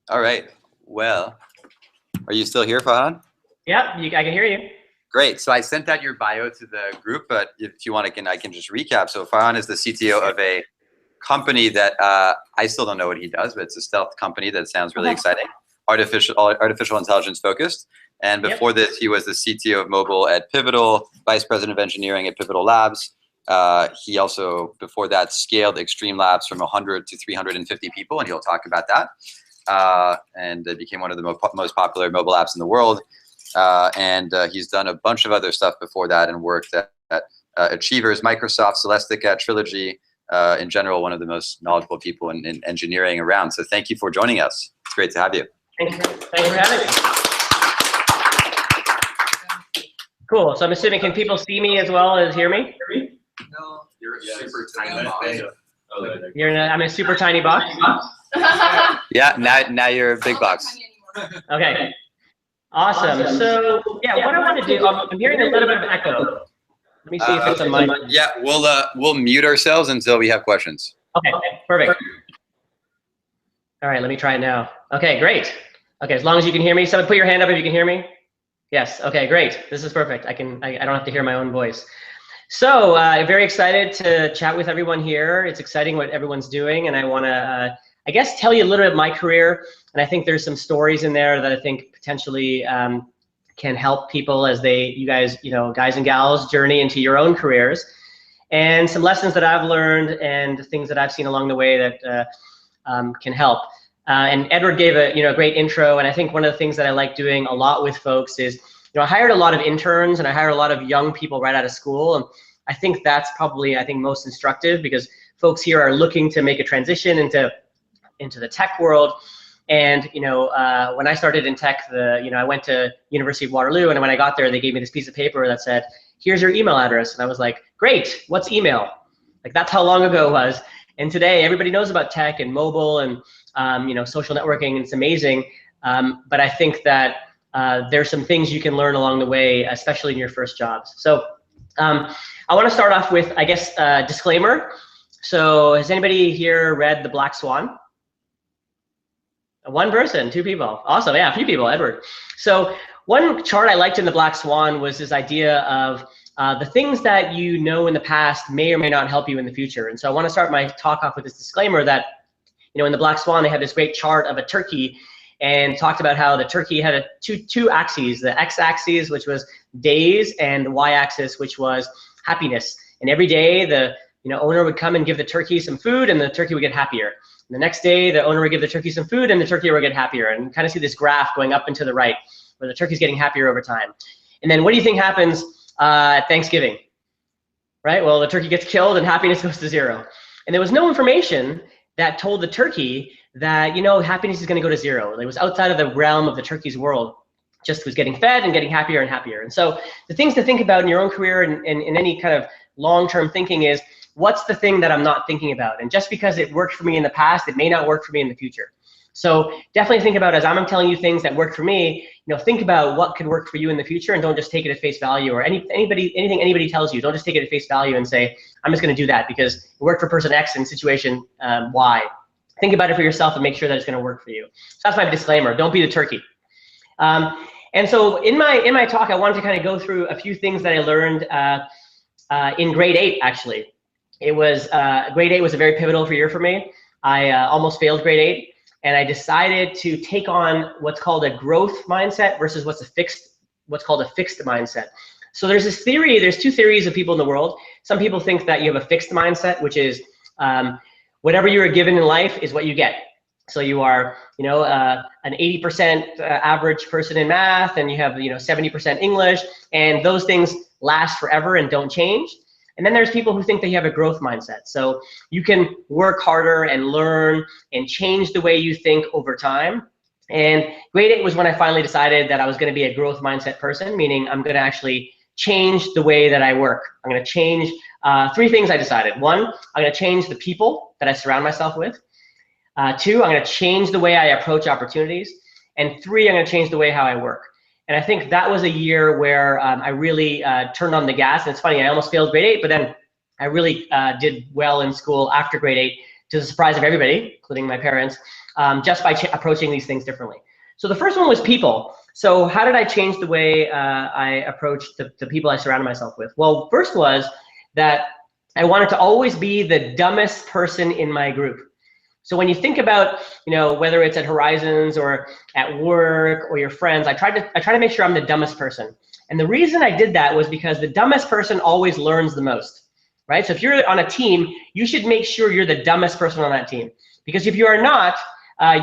All right. Well, are you still here, Farhan? Yep, I can hear you. Great. So I sent out your bio to the group, but if you want, I can just recap. So Farhan is the CTO of a company that I still don't know what he does, but it's a stealth company that sounds really exciting. Artificial intelligence focused. And before this, he was the CTO of Mobile at Pivotal, Vice President of Engineering at Pivotal Labs. He also, before that, scaled Xtreme Labs from 100 to 350 people, and he'll talk about that. And it became one of the most popular mobile apps in the world. He's done a bunch of other stuff before that and worked at Achievers, Microsoft, Celestica, Trilogy. In general, one of the most knowledgeable people in engineering around. So thank you for joining us. It's great to have you. Thanks for having me. Cool. So I'm assuming, can people see me as well as hear me? No, you're super tiny box. I'm a super tiny box? Yeah, now you're a big box. Okay. Awesome. So yeah, what I want to do, I'm hearing a little bit of echo. Let me see if it's on my. Yeah, we'll mute ourselves until we have questions. Okay, perfect. All right, let me try it now. Okay, great. Okay, as long as you can hear me. Someone put your hand up if you can hear me. Yes. Okay, great. This is perfect. I don't have to hear my own voice. So I'm very excited to chat with everyone here. It's exciting what everyone's doing, and I want to, I guess, tell you a little bit of my career. And I think there's some stories in there that I think potentially can help people as you guys and gals journey into your own careers, and some lessons that I've learned and things that I've seen along the way that can help. And Edward gave a great intro, and I think one of the things that I like doing a lot with folks is, I hired a lot of interns and I hired a lot of young people right out of school, and I think that's probably most instructive because folks here are looking to make a transition into the tech world. And when I started in tech, I went to University of Waterloo, and when I got there, they gave me this piece of paper that said, "Here's your email address," and I was like, "Great, what's email?" Like, that's how long ago it was. And today, everybody knows about tech and mobile and social networking, and it's amazing. But I think that there's some things you can learn along the way, especially in your first jobs. So I want to start off with, I guess, a disclaimer. So has anybody here read The Black Swan? One person, two people. Awesome, yeah, a few people, Edward. So one chart I liked in The Black Swan was this idea of the things that you know in the past may or may not help you in the future. And so I want to start my talk off with this disclaimer that, in The Black Swan, they had this great chart of a turkey and talked about how the turkey had two axes, the x-axis, which was days, and the y-axis, which was happiness. And every day, the owner would come and give the turkey some food, and the turkey would get happier. And the next day, the owner would give the turkey some food, and the turkey would get happier. And you kind of see this graph going up and to the right, where the turkey's getting happier over time. And then what do you think happens at Thanksgiving? Right? Well, the turkey gets killed, and happiness goes to zero. And there was no information that told the turkey that, happiness is going to go to zero. It was outside of the realm of the turkey's world. Just was getting fed and getting happier and happier. And so the things to think about in your own career and in any kind of long-term thinking is, what's the thing that I'm not thinking about? And just because it worked for me in the past, it may not work for me in the future. So definitely think about, as I'm telling you things that work for me, think about what could work for you in the future, and don't just take it at face value, or anything anybody tells you. Don't just take it at face value and say, I'm just going to do that because it worked for person X in situation Y. Think about it for yourself and make sure that it's going to work for you. So that's my disclaimer. Don't be the turkey. And so in my talk, I wanted to kind of go through a few things that I learned in grade 8, actually. It was grade 8 was a very pivotal year for me. I almost failed grade 8, and I decided to take on what's called a growth mindset versus what's called a fixed mindset. So there's this theory. There's two theories of people in the world. Some people think that you have a fixed mindset, which is whatever you are given in life is what you get. So you are, an 80% average person in math, and you have, 70% English, and those things last forever and don't change. And then there's people who think that you have a growth mindset. So you can work harder and learn and change the way you think over time. And grade 8 was when I finally decided that I was going to be a growth mindset person, meaning I'm going to actually change the way that I work. I'm going to change 3 things I decided. 1, I'm going to change the people that I surround myself with. 2, I'm going to change the way I approach opportunities. And 3, I'm going to change the way how I work. And I think that was a year where I really turned on the gas. And it's funny, I almost failed grade 8, but then I really did well in school after grade 8 to the surprise of everybody, including my parents, just by approaching these things differently. So the first one was people. So how did I change the way I approached the people I surrounded myself with? Well, first was that I wanted to always be the dumbest person in my group. So when you think about, whether it's at Horizons or at work or your friends, I try to make sure I'm the dumbest person. And the reason I did that was because the dumbest person always learns the most, right? So if you're on a team, you should make sure you're the dumbest person on that team. Because if you are not,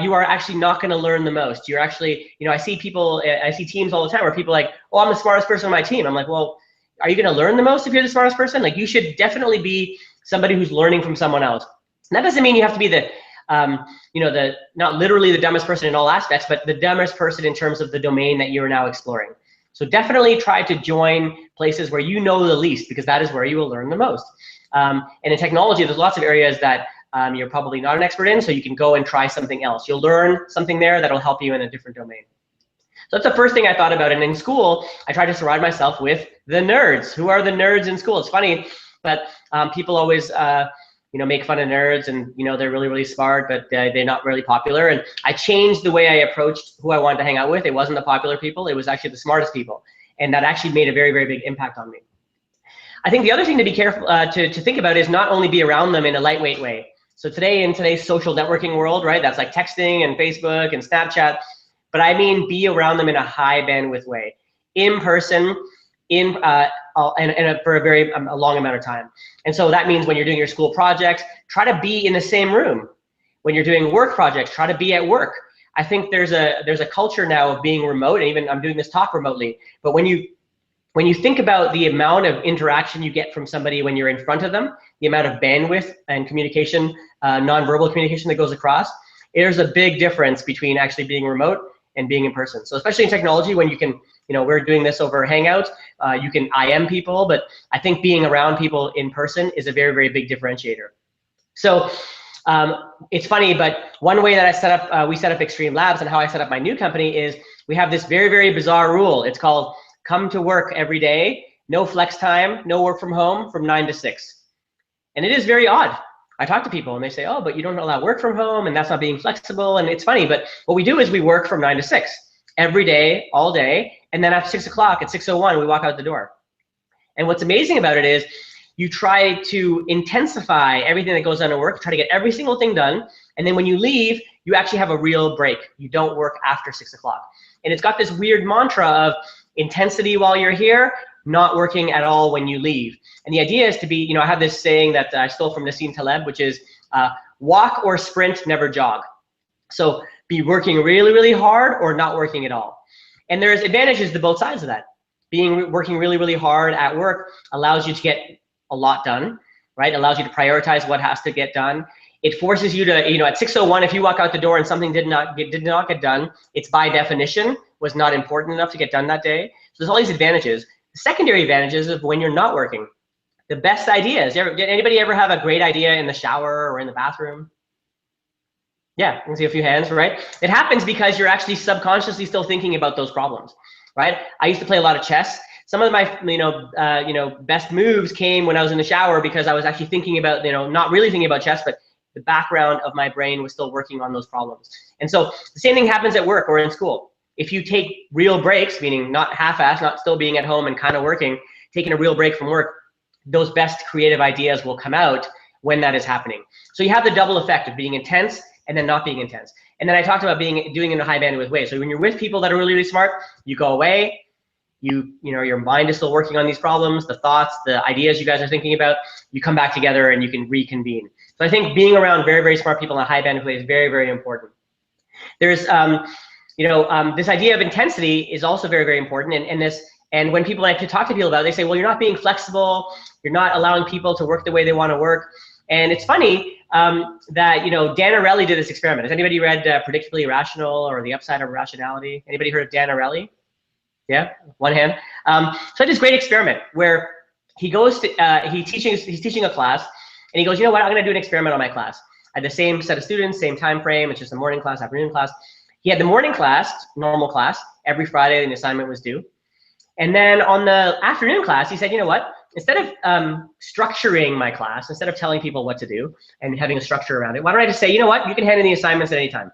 you are actually not going to learn the most. You're actually, I see teams all the time where people are like, oh, I'm the smartest person on my team. I'm like, well, are you going to learn the most if you're the smartest person? Like, you should definitely be somebody who's learning from someone else. And that doesn't mean you have to be the not literally the dumbest person in all aspects, but the dumbest person in terms of the domain that you're now exploring. So definitely try to join places where you know the least, because that is where you will learn the most. And in technology, there's lots of areas that you're probably not an expert in, so you can go and try something else. You'll learn something there that'll help you in a different domain. So that's the first thing I thought about. And in school, I tried to surround myself with the nerds. Who are the nerds in school? It's funny, but people always make fun of nerds, and they're really, really smart, but they're not really popular. And I changed the way I approached who I wanted to hang out with. It wasn't the popular people, it was actually the smartest people. And that actually made a very, very big impact on me. I think the other thing to be careful to think about is not only be around them in a lightweight way. So in today's social networking world, right, that's like texting and Facebook and Snapchat, but I mean be around them in a high bandwidth way, in person, for a long amount of time. And so that means when you're doing your school projects, try to be in the same room. When you're doing work projects, try to be at work. I think there's a culture now of being remote, and even I'm doing this talk remotely. But when you think about the amount of interaction you get from somebody when you're in front of them, the amount of bandwidth and communication, nonverbal communication that goes across, there's a big difference between actually being remote and being in person. So especially in technology, when you can, we're doing this over Hangouts, you can IM people, but I think being around people in person is a very, very big differentiator. So it's funny, but one way that we set up Xtreme Labs, and how I set up my new company is we have this very, very bizarre rule. It's called come to work every day, no flex time, no work from home from 9 to 6. And it is very odd. I talk to people and they say, oh, but you don't allow work from home, and that's not being flexible. And it's funny, but what we do is we work from 9 to 6 every day, all day. And then after 6 o'clock, at 6:01, we walk out the door. And what's amazing about it is you try to intensify everything that goes on at work, try to get every single thing done. And then when you leave, you actually have a real break. You don't work after 6 o'clock. And it's got this weird mantra of intensity while you're here, not working at all when you leave. And the idea is to be, I have this saying that I stole from Nassim Taleb, which is walk or sprint, never jog. So be working really, really hard or not working at all. And there's advantages to both sides of that. Working really, really hard at work allows you to get a lot done, right? Allows you to prioritize what has to get done. It forces you to, at 6:01, if you walk out the door and something did not get done, it's by definition was not important enough to get done that day. So there's all these advantages. The secondary advantages of when you're not working. The best ideas. Did anybody ever have a great idea in the shower or in the bathroom? Yeah, you can see a few hands, right? It happens because you're actually subconsciously still thinking about those problems, right? I used to play a lot of chess. Some of my, best moves came when I was in the shower because I was actually thinking about, not really thinking about chess, but the background of my brain was still working on those problems. And so the same thing happens at work or in school. If you take real breaks, meaning not half-assed, not still being at home and kind of working, taking a real break from work, those best creative ideas will come out when that is happening. So you have the double effect of being intense and then not being intense. And then I talked about doing it in a high bandwidth way. So when you're with people that are really, really smart, you go away, your mind is still working on these problems, the thoughts, the ideas you guys are thinking about, you come back together and you can reconvene. So I think being around very, very smart people in a high bandwidth way is very, very important. There's, this idea of intensity is also very, very important. And when people like to talk to people about it, they say, well, you're not being flexible, you're not allowing people to work the way they want to work. And it's funny that, Dan Ariely did this experiment. Has anybody read Predictably Irrational or The Upside of Rationality? Anybody heard of Dan Ariely? Yeah, one hand. So I did this great experiment where he goes to, he's teaching a class, and he goes, you know what, I'm going to do an experiment on my class. I had the same set of students, same time frame. It's just a morning class, afternoon class. He had the morning class, normal class, every Friday the assignment was due. And then on the afternoon class, he said, you know what, instead of structuring my class, instead of telling people what to do and having a structure around it, why don't I just say, you know what, you can hand in the assignments at any time.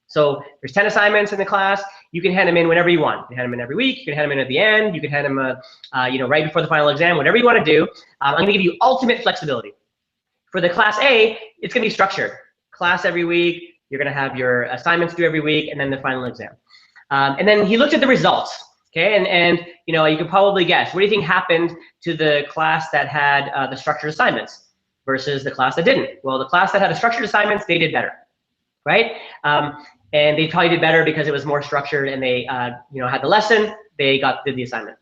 So there's 10 assignments in the class. You can hand them in whenever you want. You can hand them in every week. You can hand them in at the end. You can hand them, right before the final exam, whatever you want to do. I'm going to give you ultimate flexibility. For the class A, it's going to be structured. Class every week. You're going to have your assignments due every week, and then the final exam. And then he looked at the results. Okay, and you can probably guess. What do you think happened to the class that had the structured assignments versus the class that didn't? Well, the class that had the structured assignments, they did better, right? And they probably did better because it was more structured, and they had the lesson. They did the assignment.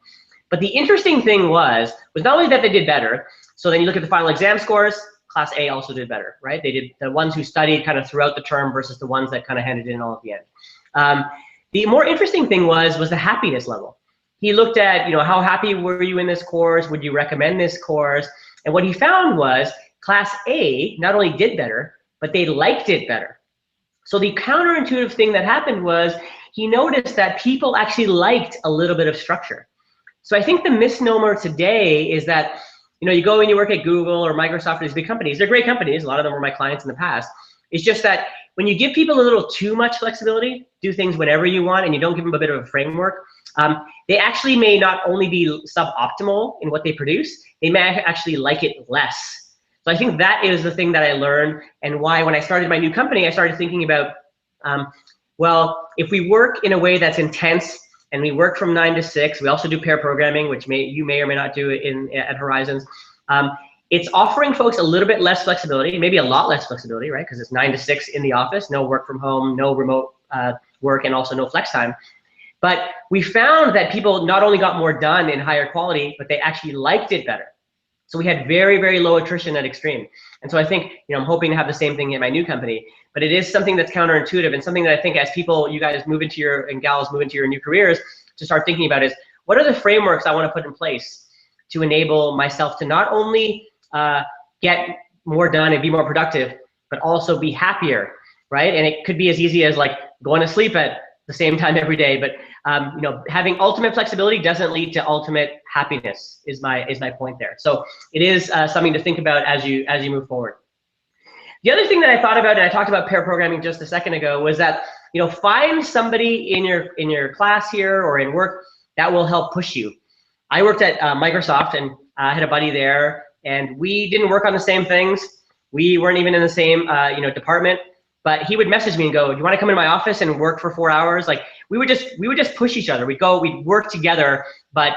But the interesting thing was not only that they did better. So then you look at the final exam scores. Class A also did better, right? They did, the ones who studied kind of throughout the term versus the ones that kind of handed in all at the end. The more interesting thing was the happiness level. He looked at, how happy were you in this course? Would you recommend this course? And what he found was class A not only did better, but they liked it better. So the counterintuitive thing that happened was he noticed that people actually liked a little bit of structure. So I think the misnomer today is that, you go and you work at Google or Microsoft, or these big companies. They're great companies. A lot of them were my clients in the past. It's just that when you give people a little too much flexibility, do things whenever you want, and you don't give them a bit of a framework, they actually may not only be suboptimal in what they produce, they may actually like it less. So I think that is the thing that I learned, and why when I started my new company, I started thinking about, well, if we work in a way that's intense, and we work from 9 to 6, we also do pair programming, which you may or may not do at Horizons. It's offering folks a little bit less flexibility, maybe a lot less flexibility, right? Because it's 9 to 6 in the office, no work from home, no remote work, and also no flex time. But we found that people not only got more done in higher quality, but they actually liked it better. So we had very, very low attrition at Xtreme. And so I think, I'm hoping to have the same thing in my new company. But it is something that's counterintuitive, and something that I think as you guys move into and gals move into your new careers, to start thinking about is, what are the frameworks I want to put in place to enable myself to not only get more done and be more productive, but also be happier, right? And it could be as easy as like going to sleep at the same time every day, but having ultimate flexibility doesn't lead to ultimate happiness is my point there. So it is something to think about as you move forward. The other thing that I thought about, and I talked about pair programming just a second ago, was that find somebody in your class here or in work that will help push you. I worked at Microsoft, and I had a buddy there, and we didn't work on the same things. We weren't even in the same department. But he would message me and go, "Do you want to come into my office and work for 4 hours?" Like we would just push each other. We'd work together, but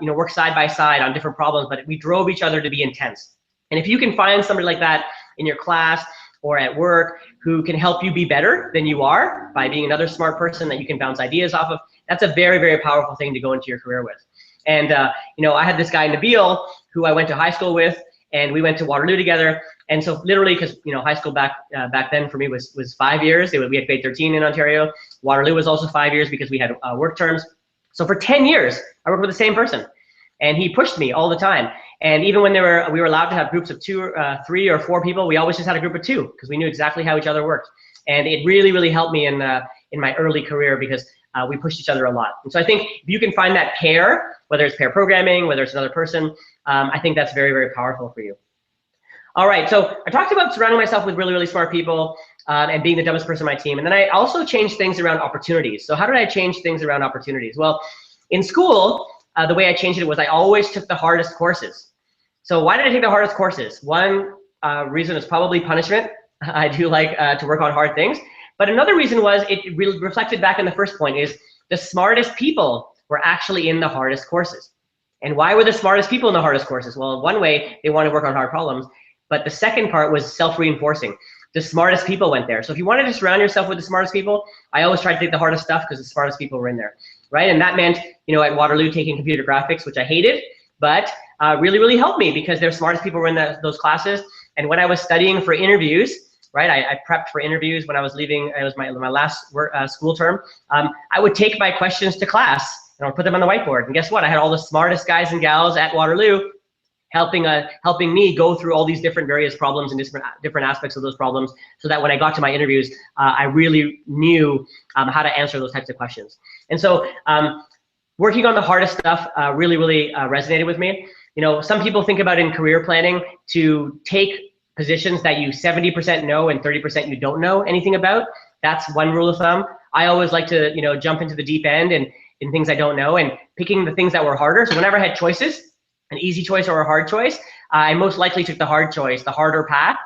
work side by side on different problems. But we drove each other to be intense. And if you can find somebody like that in your class or at work who can help you be better than you are by being another smart person that you can bounce ideas off of, that's a very, very powerful thing to go into your career with. And I had this guy Nabil who I went to high school with, and we went to Waterloo together. And so literally, because high school back then for me was 5 years. We had grade 13 in Ontario. Waterloo was also 5 years because we had work terms. So for 10 years, I worked with the same person, and he pushed me all the time. And even when we were allowed to have groups of 2, 3, or 4 people, we always just had a group of 2 because we knew exactly how each other worked. And it really, really helped me in my early career because we pushed each other a lot. And so I think if you can find that pair, whether it's pair programming, whether it's another person, I think that's very, very powerful for you. All right, so I talked about surrounding myself with really, really smart people and being the dumbest person on my team. And then I also changed things around opportunities. So how did I change things around opportunities? Well, in school, the way I changed it was I always took the hardest courses. So why did I take the hardest courses? One reason is probably punishment. I do like to work on hard things. But another reason was it reflected back on the first point is the smartest people were actually in the hardest courses. And why were the smartest people in the hardest courses? Well, in one way, they wanted to work on hard problems. But the second part was self-reinforcing. The smartest people went there. So if you wanted to surround yourself with the smartest people, I always tried to take the hardest stuff because the smartest people were in there, right? And that meant, at Waterloo taking computer graphics, which I hated, but really, really helped me because their smartest people were in those classes. And when I was studying for interviews, right, I prepped for interviews when I was leaving. It was my last school term. I would take my questions to class and I would put them on the whiteboard. And guess what? I had all the smartest guys and gals at Waterloo helping me go through all these various problems and different aspects of those problems, so that when I got to my interviews, I really knew how to answer those types of questions. And so working on the hardest stuff really, really resonated with me. some people think about in career planning to take positions that you 70% know and 30% you don't know anything about. That's one rule of thumb. I always like to, jump into the deep end and in things I don't know and picking the things that were harder. So whenever I had choices, an easy choice or a hard choice, I most likely took the hard choice, the harder path.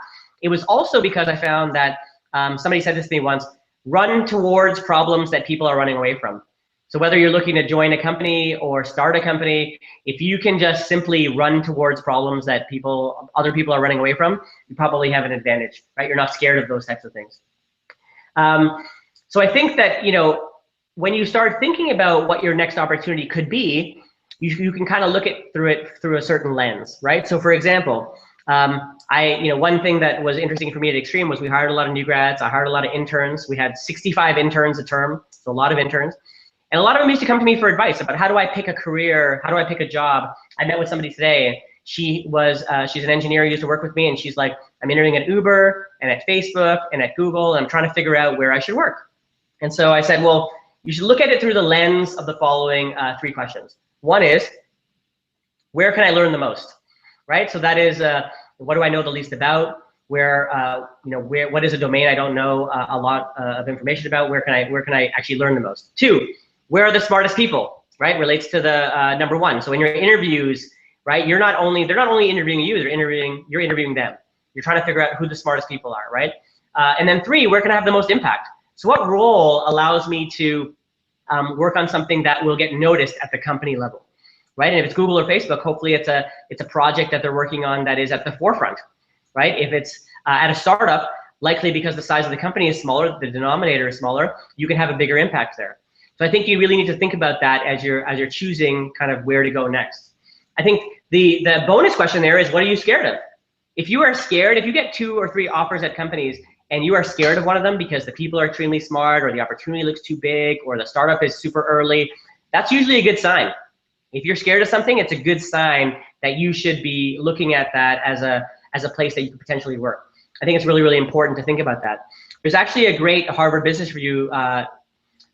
It was also because I found that somebody said this to me once, run towards problems that people are running away from. So whether you're looking to join a company or start a company, if you can just simply run towards problems that other people are running away from, you probably have an advantage, right? You're not scared of those types of things. So I think that, when you start thinking about what your next opportunity could be, you can kind of look at through a certain lens, right? So for example, one thing that was interesting for me at Xtreme was we hired a lot of new grads. I hired a lot of interns. We had 65 interns a term, so a lot of interns. And a lot of them used to come to me for advice about how do I pick a career? How do I pick a job? I met with somebody today. She's an engineer who used to work with me, and she's like, I'm interviewing at Uber and at Facebook and at Google, and I'm trying to figure out where I should work. And so I said, well, you should look at it through the lens of the following 3 questions. One is, where can I learn the most, right? So that is, what do I know the least about? What is a domain I don't know a lot of information about? Where can I actually learn the most? 2, where are the smartest people, right? Relates to the number 1. So in your interviews, right, they're not only interviewing you, you're interviewing them. You're trying to figure out who the smartest people are, right? And then 3, where can I have the most impact? So what role allows me to work on something that will get noticed at the company level, right? And if it's Google or Facebook, hopefully it's a project that they're working on that is at the forefront, right? If it's at a startup, likely because the size of the company is smaller, the denominator is smaller, you can have a bigger impact there. So I think you really need to think about that as you're choosing kind of where to go next. I think the bonus question there is, what are you scared of? If you are scared, if you get 2 or 3 offers at companies and you are scared of one of them because the people are extremely smart or the opportunity looks too big or the startup is super early, that's usually a good sign. If you're scared of something, it's a good sign that you should be looking at that as a place that you could potentially work. I think it's really, really important to think about that. There's actually a great Harvard Business Review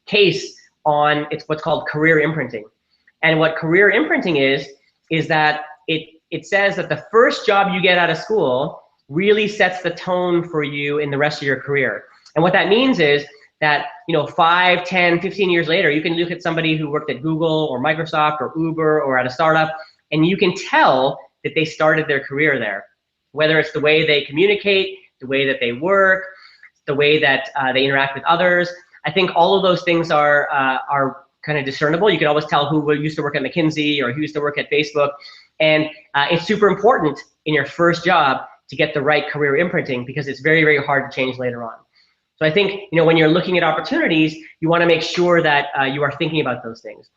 case on what's called career imprinting. And what career imprinting is that it says that the first job you get out of school really sets the tone for you in the rest of your career. And what that means is that 5, 10, 15 years later, you can look at somebody who worked at Google or Microsoft or Uber or at a startup, and you can tell that they started their career there. Whether it's the way they communicate, the way that they work, the way that they interact with others. I think all of those things are kind of discernible. You can always tell who used to work at McKinsey or who used to work at Facebook. And it's super important in your first job to get the right career imprinting because it's very, very hard to change later on. So I think when you're looking at opportunities, you want to make sure that you are thinking about those things.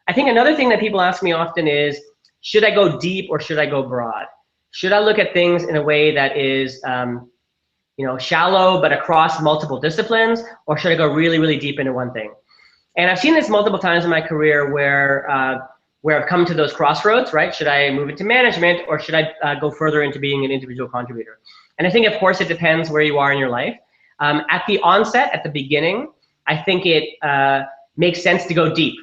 I think another thing that people ask me often is, should I go deep or should I go broad? Should I look at things in a way that is shallow but across multiple disciplines, or should I go really, really deep into one thing? And I've seen this multiple times in my career where I've come to those crossroads, right? Should I move into management or should I go further into being an individual contributor? And I think, of course, it depends where you are in your life. At the onset, at the beginning, I think it makes sense to go deep.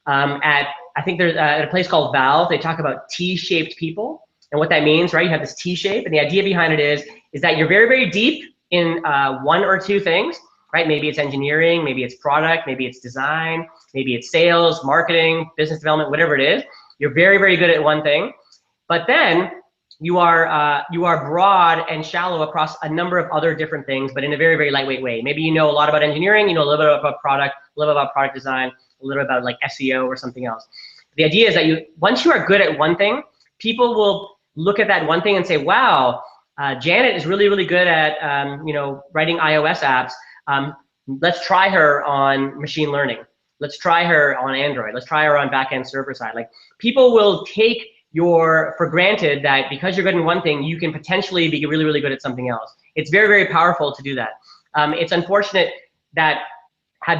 I think there's at a place called Valve, they talk about T-shaped people. And what that means, right? You have this T shape, and the idea behind it is that you're very, very deep in 1 or 2 things, right? Maybe it's engineering, maybe it's product, maybe it's design, maybe it's sales, marketing, business development, whatever it is. You're very, very good at one thing, but then you are broad and shallow across a number of other different things, but in a very, very lightweight way. Maybe you know a lot about engineering, you know a little bit about product, a little bit about product design, a little bit about like SEO or something else. The idea is that once you are good at one thing, people will look at that one thing and say, wow, Janet is really, really good at writing iOS apps. Let's try her on machine learning. Let's try her on Android. Let's try her on back-end server side. Like, people will take for granted that because you're good in one thing, you can potentially be really, really good at something else. It's very, very powerful to do that. It's unfortunate that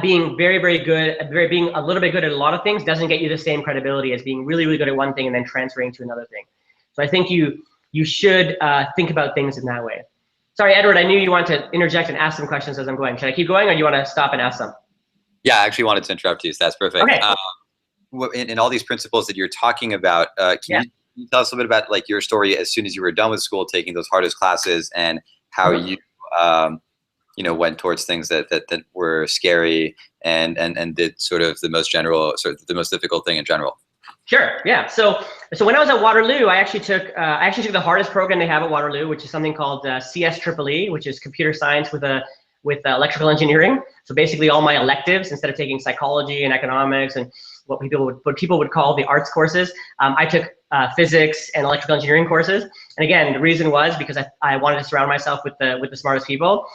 being very, very good, being a little bit good at a lot of things doesn't get you the same credibility as being really, really good at one thing and then transferring to another thing. So I think you should think about things in that way. Sorry, Edward, I knew you wanted to interject and ask some questions as I'm going. Should I keep going or do you want to stop and ask some? Yeah, I actually wanted to interrupt you, so that's perfect. Okay. In all these principles that you're talking about, can you you tell us a little bit about like your story as soon as you were done with school, taking those hardest classes, and how you went towards things that were scary and did sort of the most difficult thing in general. Sure. Yeah. So when I was at Waterloo, I actually took the hardest program they have at Waterloo, which is something called CSEEE, which is computer science with electrical engineering. So basically, all my electives, instead of taking psychology and economics and what people would call the arts courses, I took physics and electrical engineering courses. And again, the reason was because I wanted to surround myself with the smartest people.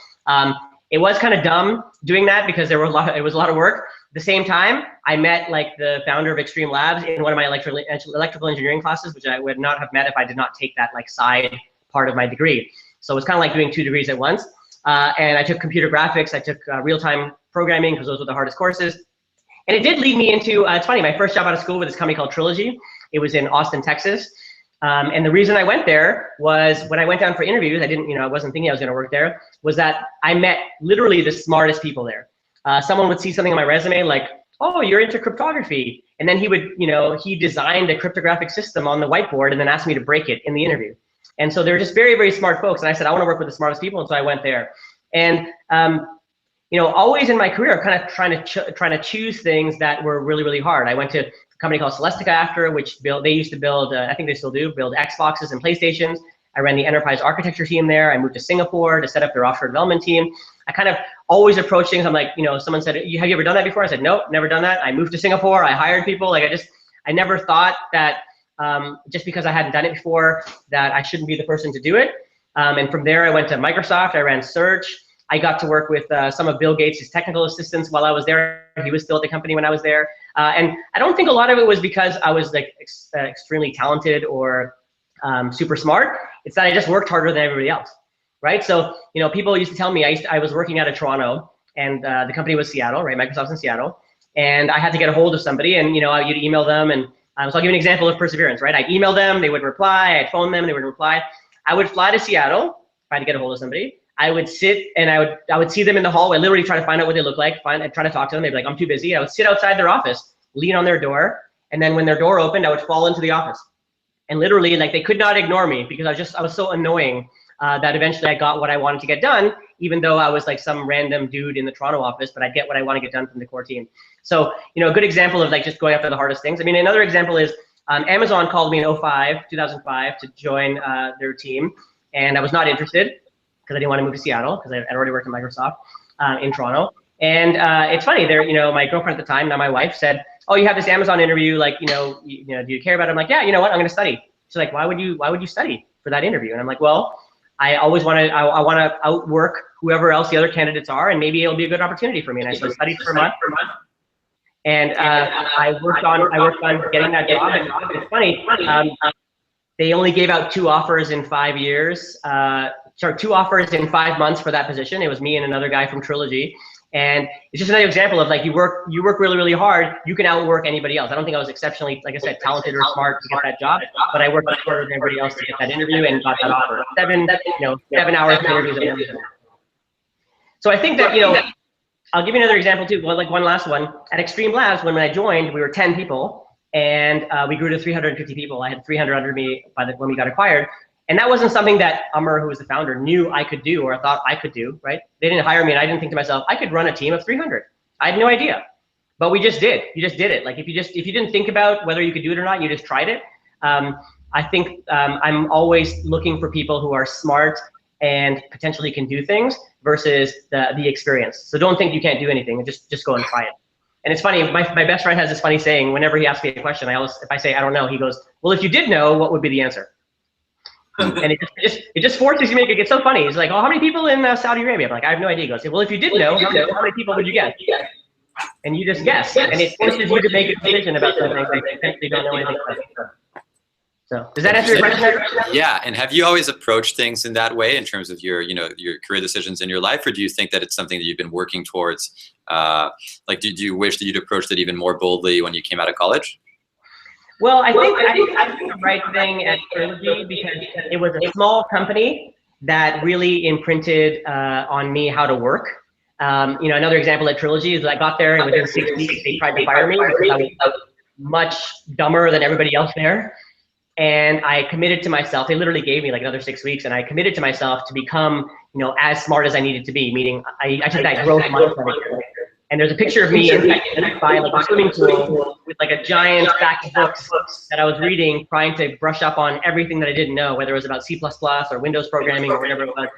It was kind of dumb doing that because it was a lot of work. At the same time, I met like the founder of Xtreme Labs in one of my electrical engineering classes, which I would not have met if I did not take that like side part of my degree. So it was kind of like doing 2 degrees at once. And I took computer graphics, I took real-time programming because those were the hardest courses. And it did lead me into, it's funny, my first job out of school with this company called Trilogy. It was in Austin, Texas. And the reason I went there was when I went down for interviews, I wasn't thinking I was gonna work there, was that I met literally the smartest people there. Someone would see something on my resume like, oh, you're into cryptography. And then he designed a cryptographic system on the whiteboard and then asked me to break it in the interview. And so they're just very, very smart folks. And I said, I want to work with the smartest people. And so I went there. And, always in my career, kind of trying to choose things that were really, really hard. I went to a company called Celestica after, which they used to build, I think they still do, build Xboxes and PlayStations. I ran the enterprise architecture team there. I moved to Singapore to set up their offshore development team. I kind of always approach things. I'm like, someone said, have you ever done that before? I said, nope, never done that. I moved to Singapore. I hired people. Like I never thought that just because I hadn't done it before that I shouldn't be the person to do it. And from there, I went to Microsoft. I ran search. I got to work with some of Bill Gates' technical assistants while I was there. He was still at the company when I was there. And I don't think a lot of it was because I was like extremely talented or super smart. It's that I just worked harder than everybody else, right? So, people used to tell me, I was working out of Toronto and the company was Seattle, right? Microsoft's in Seattle. And I had to get a hold of somebody and, you'd email them. And so I'll give you an example of perseverance, right? I'd email them, they would reply. I'd phone them, they would reply. I would fly to Seattle, try to get a hold of somebody. I would sit and I would see them in the hallway, literally try to find out what they look like, I'd try to talk to them. They'd be like, I'm too busy. I would sit outside their office, lean on their door. And then when their door opened, I would fall into the office. And literally, like, they could not ignore me because I was so annoying that eventually I got what I wanted to get done, even though I was like some random dude in the Toronto office, but I'd get what I want to get done from the core team. So, a good example of like just going after the hardest things. I mean, another example is Amazon called me in 2005 to join their team. And I was not interested because I didn't want to move to Seattle because I'd already worked at Microsoft in Toronto. And it's funny, my girlfriend at the time, now my wife, said, oh, you have this Amazon interview, like, do you care about it? I'm like, yeah, you know what, I'm gonna study. She's like, why would you study for that interview? And I'm like, well, I want to outwork whoever else the other candidates are, and maybe it'll be a good opportunity for me. And I so studied for a month. And I worked on getting that job. And it's funny, they only gave out 2 offers in 5 years. 2 offers in 5 months for that position. It was me and another guy from Trilogy. And it's just another example of like, you work really, really hard, you can outwork anybody else. I don't think I was exceptionally, like I said, talented or smart to get that job, but I worked harder than everybody else to get that interview and got that offer. 7 hours of interviews. So I think that, I'll give you another example too, like one last one. At Xtreme Labs, when I joined, we were 10 people and we grew to 350 people. I had 300 under me when we got acquired. And that wasn't something that Amr, who was the founder, knew I could do or thought I could do, right? They didn't hire me and I didn't think to myself, I could run a team of 300. I had no idea, but we just did. You just did it. Like if you didn't think about whether you could do it or not, you just tried it. I think I'm always looking for people who are smart and potentially can do things versus the experience. So don't think you can't do anything, just go and try it. And it's funny, my best friend has this funny saying, whenever he asks me a question, if I say, I don't know, he goes, well, if you did know, what would be the answer? And it just forces you to make it get so funny. It's like, oh, how many people in Saudi Arabia? I'm like, I have no idea. He goes, well, if you did know, how many people would you guess? And you just guess. And it forces you to make a decision about something that you potentially don't know anything about. So does that answer your question? Yeah. And have you always approached things in that way in terms of your career decisions in your life? Or do you think that it's something that you've been working towards? Like, do you wish that you'd approached it even more boldly when you came out of college? Well, I think I did the right thing at Trilogy because it was a small company that really imprinted on me how to work. Another example at Trilogy is I got there and within 6 weeks they tried to fire me because I was much dumber than everybody else there. and I committed to myself. They literally gave me like another 6 weeks, and I committed to myself to become, you know, as smart as I needed to be. Meaning, I took that growth mindset. And there's a picture of me inside by like a swimming pool with like a giant stack of books that I was reading, trying to brush up on everything that I didn't know, whether it was about C++ or Windows programming or whatever it was.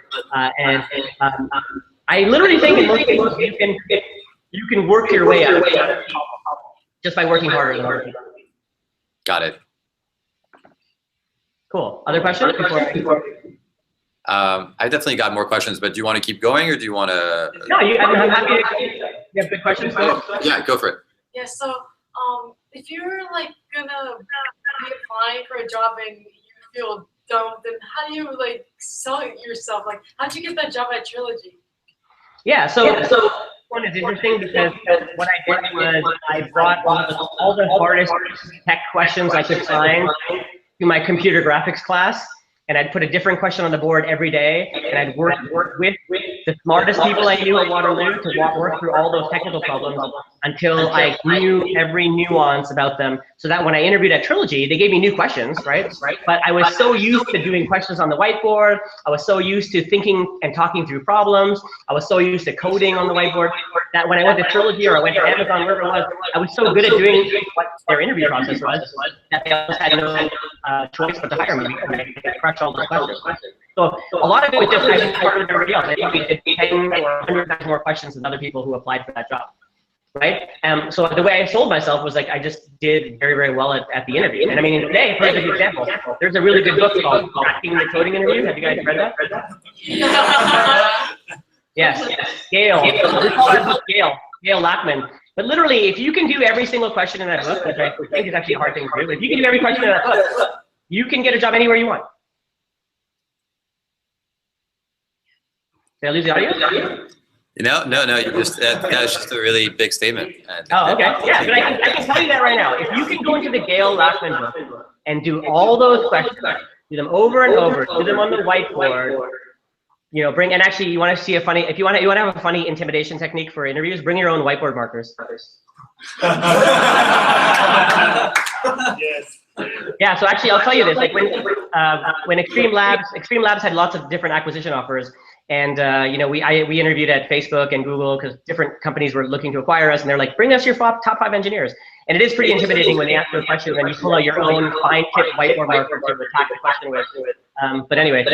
I literally think in most cases you can work your way out just by working harder than other people. Got it. Cool. Other questions? I've definitely got more questions, but do you want to keep going or do you want to? No, I'm happy to. You have good questions? Yeah, go for it. Yeah, so if you're like gonna be applying for a job and you feel dumb, then how do you like sell yourself? Like, how'd you get that job at Trilogy? Yeah, so one is interesting because what I did was I brought all the hardest tech questions I could find to my computer graphics class, and I'd put a different question on the board every day, and I'd work with the smartest people I knew at Waterloo to work through all those technical problems until I knew every nuance about them, so that when I interviewed at Trilogy, they gave me new questions, right? But I was so used to doing questions on the whiteboard, I was so used to thinking and talking through problems, I was so used to coding on the whiteboard, that when I went to Trilogy or I went to Amazon, wherever it was, I was so good at doing what their interview process was, that they almost had no choice but to hire me because I could crush all those questions. So a lot of it was just I was part of everybody else. I think we did 10 or 100 times more questions than other people who applied for that job, right? So the way I sold myself was like I just did very, very well at the interview. And I mean, today, for example, there's a really good book called Cracking the Coding Interview. Have you guys read that? Yes, Gail. We call that book Gail Lackman. But literally, if you can do every single question in that book, which I think is actually a hard thing to do, but if you can do every question in that book, you can get a job anywhere you want. Did I lose the audio? No. You just that was just a really big statement. Oh, okay. Yeah, but I can tell you that right now. If you can go into the Gail Lackman book and do all those questions, do them over and over, do them on the whiteboard, you know, and actually you want to see a funny, if you want to have a funny intimidation technique for interviews, bring your own whiteboard markers. Yes. Yeah, so actually I'll tell you this, like when Xtreme Labs had lots of different acquisition offers, and you know, we interviewed at Facebook and Google because different companies were looking to acquire us, and they're like, bring us your top 5 engineers. And it is pretty intimidating when they ask you a question and you pull out your own fine tip whiteboard marker to attack the question with. But anyway,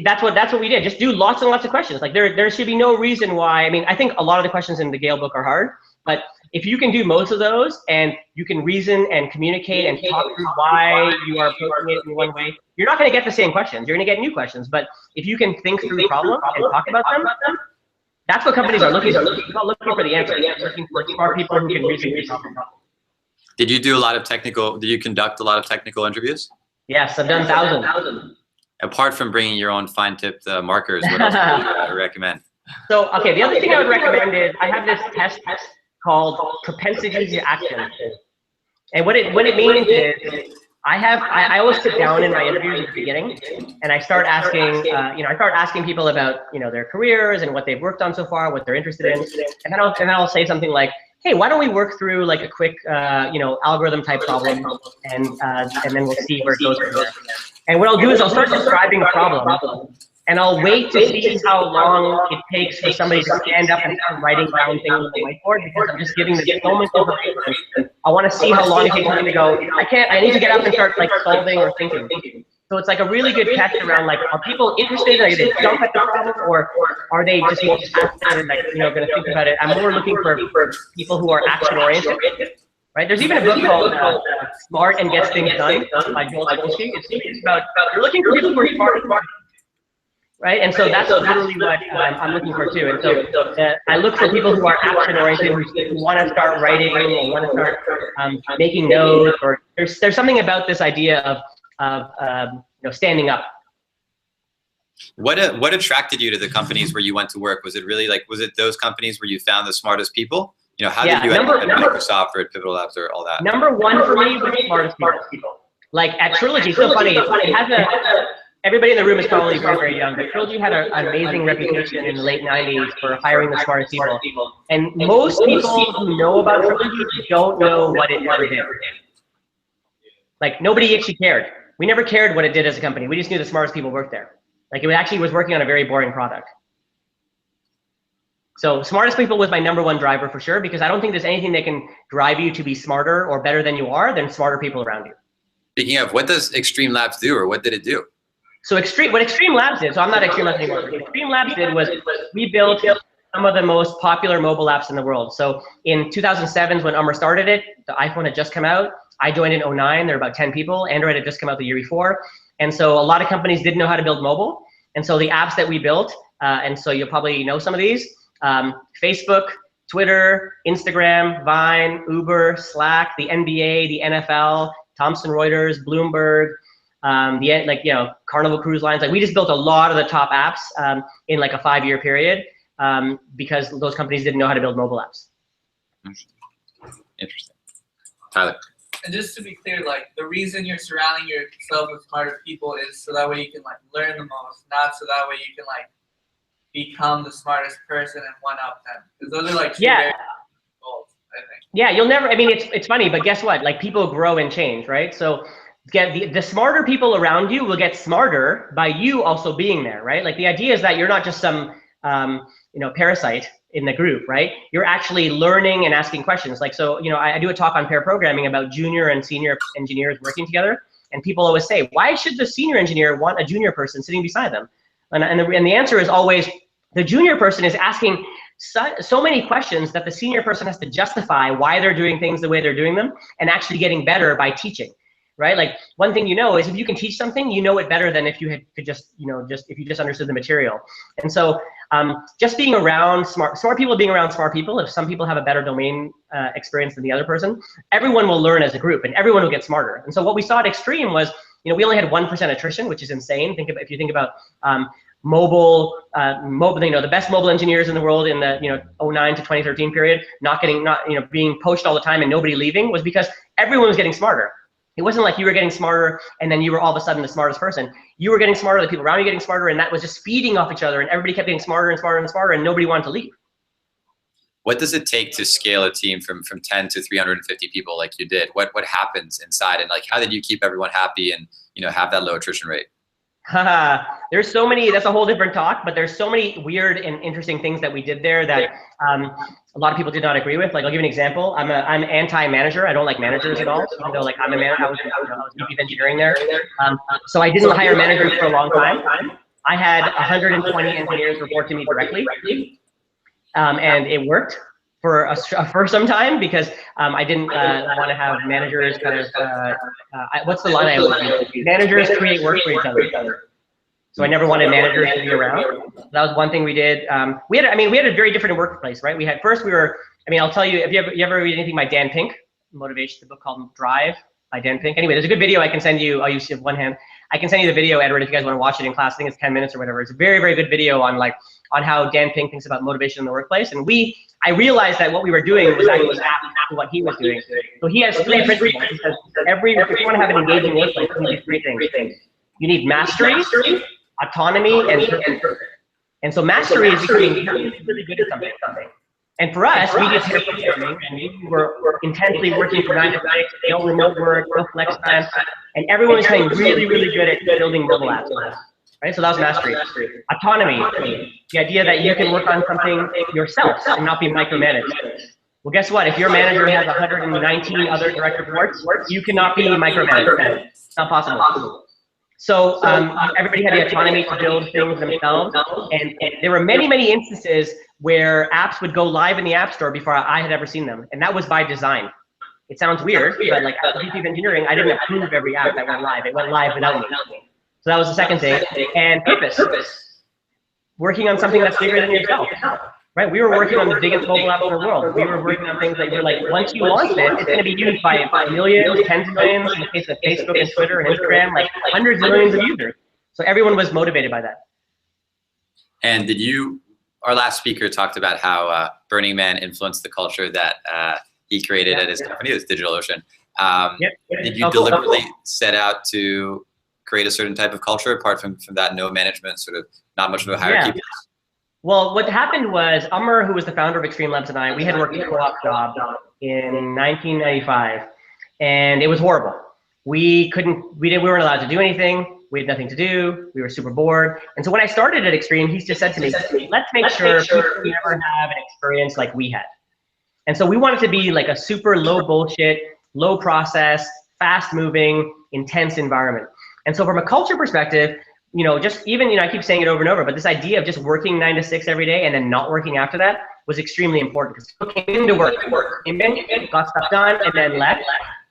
that's what we did. Just do lots and lots of questions. Like there should be no reason why. I mean, I think a lot of the questions in the Gale book are hard, but if you can do most of those and you can reason and communicate and talk through why you are approaching it in one way, you're not going to get the same questions. You're going to get new questions. But if you can think through problems and talk about them, that's what companies are looking for. They're not looking for the answer. They're looking for smart people who can reason and solve problems. Did you conduct a lot of technical interviews? Yes, I've done thousands. Apart from bringing your own fine-tipped markers, what else would you recommend? So, okay, the other thing I would recommend is I have this test called propensity to action. And what it means is I always sit down in my interviews at the beginning and I start asking, I start asking people about, their careers and what they've worked on so far, what they're interested in. And then I'll say something like, hey, why don't we work through like a quick, algorithm type problem and then we'll see where it goes from there. And what I'll do is I'll start describing the problem and I'll wait to see how long it takes for somebody to stand up and start writing down things on the whiteboard, because I'm just giving them so much information. I want to see how long it takes them to go, I need to get up and start like solving or thinking. So it's like a really good test around like, are people interested? Are they jump at the problem, or are they just more passive and going to think about it? I'm more looking for people who are action oriented. Right? There's even a book called Smart and Gets Things Done by Joel Spolsky. It's about, you're looking for people who are smart. Right? And so that's literally what I'm looking for too. And so I look for people who are action oriented, who want to start writing or want to start making notes, or there's something about this idea of standing up. What attracted you to the companies where you went to work? Was it really was it those companies where you found the smartest people? How did you at Microsoft or at Pivotal Labs or all that? Number one for me was the smartest people. Like at Trilogy, so funny. It has everybody in the room is probably very, very young, but Trilogy had an amazing reputation in the late 90s for hiring the smartest people. And most people who know about Trilogy don't know what it ever did. Like nobody actually cared. We never cared what it did as a company. We just knew the smartest people worked there. Like it actually was working on a very boring product. So smartest people was my #1 driver for sure, because I don't think there's anything that can drive you to be smarter or better than you are than smarter people around you. Speaking of, what does Xtreme Labs do, or what did it do? So what Xtreme Labs did, so I'm not Xtreme Labs anymore. What Xtreme Labs did was we built some of the most popular mobile apps in the world. So in 2007 is when Umar started it. The iPhone had just come out. I joined in 2009. There were about 10 people. Android had just come out the year before. And so a lot of companies didn't know how to build mobile. And so the apps that we built, and so you'll probably know some of these, Facebook, Twitter, Instagram, Vine, Uber, Slack, the NBA, the NFL, Thomson Reuters, Bloomberg, Carnival Cruise Lines. Like we just built a lot of the top apps in like a 5-year period because those companies didn't know how to build mobile apps. Interesting. Tyler. And just to be clear, like the reason you're surrounding yourself with smarter people is so that way you can like learn the most, not so that way you can like become the smartest person and one-up them. Because those are like two very goals, I think. Yeah, you'll never. I mean, it's funny, but guess what? Like people grow and change, right? So get the smarter people around you will get smarter by you also being there, right? Like the idea is that you're not just some parasite in the group, right? You're actually learning and asking questions. Like, so, I do a talk on pair programming about junior and senior engineers working together. And people always say, why should the senior engineer want a junior person sitting beside them? And the answer is always, the junior person is asking so many questions that the senior person has to justify why they're doing things the way they're doing them and actually getting better by teaching, right? Like one thing is if you can teach something, you know it better than if you could just understood the material. And so just being around smart people, being around smart people, if some people have a better domain experience than the other person, everyone will learn as a group and everyone will get smarter. And so what we saw at Xtreme was, we only had 1% attrition, which is insane. If you think about mobile, the best mobile engineers in the world in the 2009 to 2013 period, being poached all the time and nobody leaving, was because everyone was getting smarter. It wasn't like you were getting smarter and then you were all of a sudden the smartest person. You were getting smarter, the people around you getting smarter, and that was just feeding off each other, and everybody kept getting smarter and smarter and smarter, and nobody wanted to leave. What does it take to scale a team from 10 to 350 people like you did? What happens inside, and like how did you keep everyone happy and have that low attrition rate? There's so many, that's a whole different talk, but there's so many weird and interesting things that we did there that a lot of people did not agree with. Like, I'll give you an example. I'm anti-manager. I don't like managers at all, even though like I'm a manager. I was VP of engineering there. So I didn't hire managers for a long time. I had 120 engineers report to me directly, and it worked for some time because I didn't want to have managers kind of, what's the line I always use? Managers create work for each other. So I never wanted managers to be around. That was one thing we did. We had a very different workplace, right? I'll tell you, if you ever read anything by Dan Pink, motivation, the book called Drive by Dan Pink. Anyway, there's a good video I can send you. I'll use one hand. I can send you the video, Edward, if you guys want to watch it in class. I think it's 10 minutes or whatever. It's a very, very good video on how Dan Pink thinks about motivation in the workplace. And I realized that what we were doing was actually to what he was doing. So he has 3 principles. He says if you want to have an engaging workplace, you need 3 things. You need mastery, autonomy, and purpose. And so mastery is being really good at something. And for us, we did pair programming, and we were intensely working for 9 to 6, no remote work, no flex time, and everyone was getting really, really good at building mobile apps. Right? So that was mastery. Autonomy, the idea that you can work on something yourself and not be micromanaged. Well, guess what? If your manager has 119 other direct reports, you cannot be micromanaged. It's not possible. So everybody had the autonomy to build things themselves, and there were many, many instances where apps would go live in the App Store before I had ever seen them, and that was by design. It sounds weird, but like as VP of engineering, I didn't approve every app that went live. It went live without me. So that was the second thing. And purpose. Working on something that's bigger than yourself. Right? We were working on the biggest mobile app in the world. We were working on things that were like, once you launch it, it's going to be used by millions, tens of millions, in the case of Facebook and Twitter and Instagram, like hundreds of millions of users. So everyone was motivated by that. And our last speaker talked about how Burning Man influenced the culture that he created at his company, it was DigitalOcean. Did you deliberately set out to create a certain type of culture apart from that no management, sort of not much of a hierarchy? Well, what happened was Umar, who was the founder of Xtreme Labs, and I, we had worked a co-op job in 1995, and it was horrible. we weren't allowed to do anything. We had nothing to do. We were super bored. And so when I started at Xtreme, he just said to me, let's make sure people never have an experience like we had. And so we wanted to be like a super low bullshit, low process, fast moving, intense environment. And so from a culture perspective, just even, I keep saying it over and over, but this idea of just working 9 to 6 every day and then not working after that was extremely important, because people came into work, got stuff done, and then left.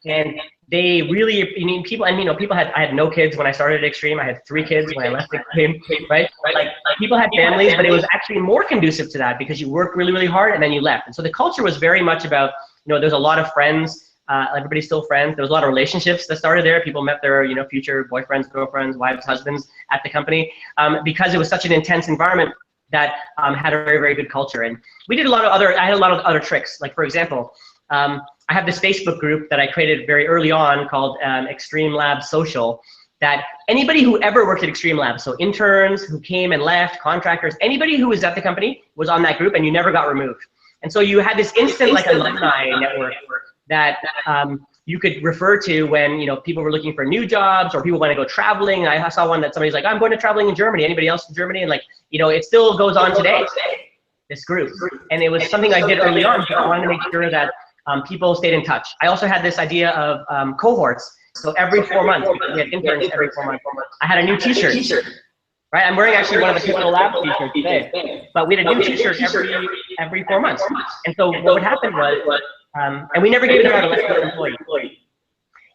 And they really, people, and I had no kids when I started at Xtreme. I had 3 kids when I left Xtreme, right? Like people had families, but it was actually more conducive to that because you worked really, really hard and then you left. And so the culture was very much about, there's a lot of friends. Everybody's still friends. There was a lot of relationships that started there. People met their, future boyfriends, girlfriends, wives, husbands at the company, because it was such an intense environment that had a very, very good culture. And we did I had a lot of other tricks. Like for example, I have this Facebook group that I created very early on called Xtreme Labs Social, that anybody who ever worked at Xtreme Labs, so interns who came and left, contractors, anybody who was at the company was on that group, and you never got removed. And so you had this instant like alumni network that you could refer to when people were looking for new jobs or people want to go traveling. I saw one that somebody's like, I'm going to traveling in Germany. Anybody else in Germany? And like, it still goes on today, this group. And it was something I did early on because I wanted to make sure that people stayed in touch. I also had this idea of cohorts. So every 4 months, because we had interns every 4 months, I had a new t-shirt. Right, I'm wearing actually one of the CTO Labs t-shirts today, but we had a new t-shirt every 4 months. And so what would happen was, and we never gave it out unless we were employees.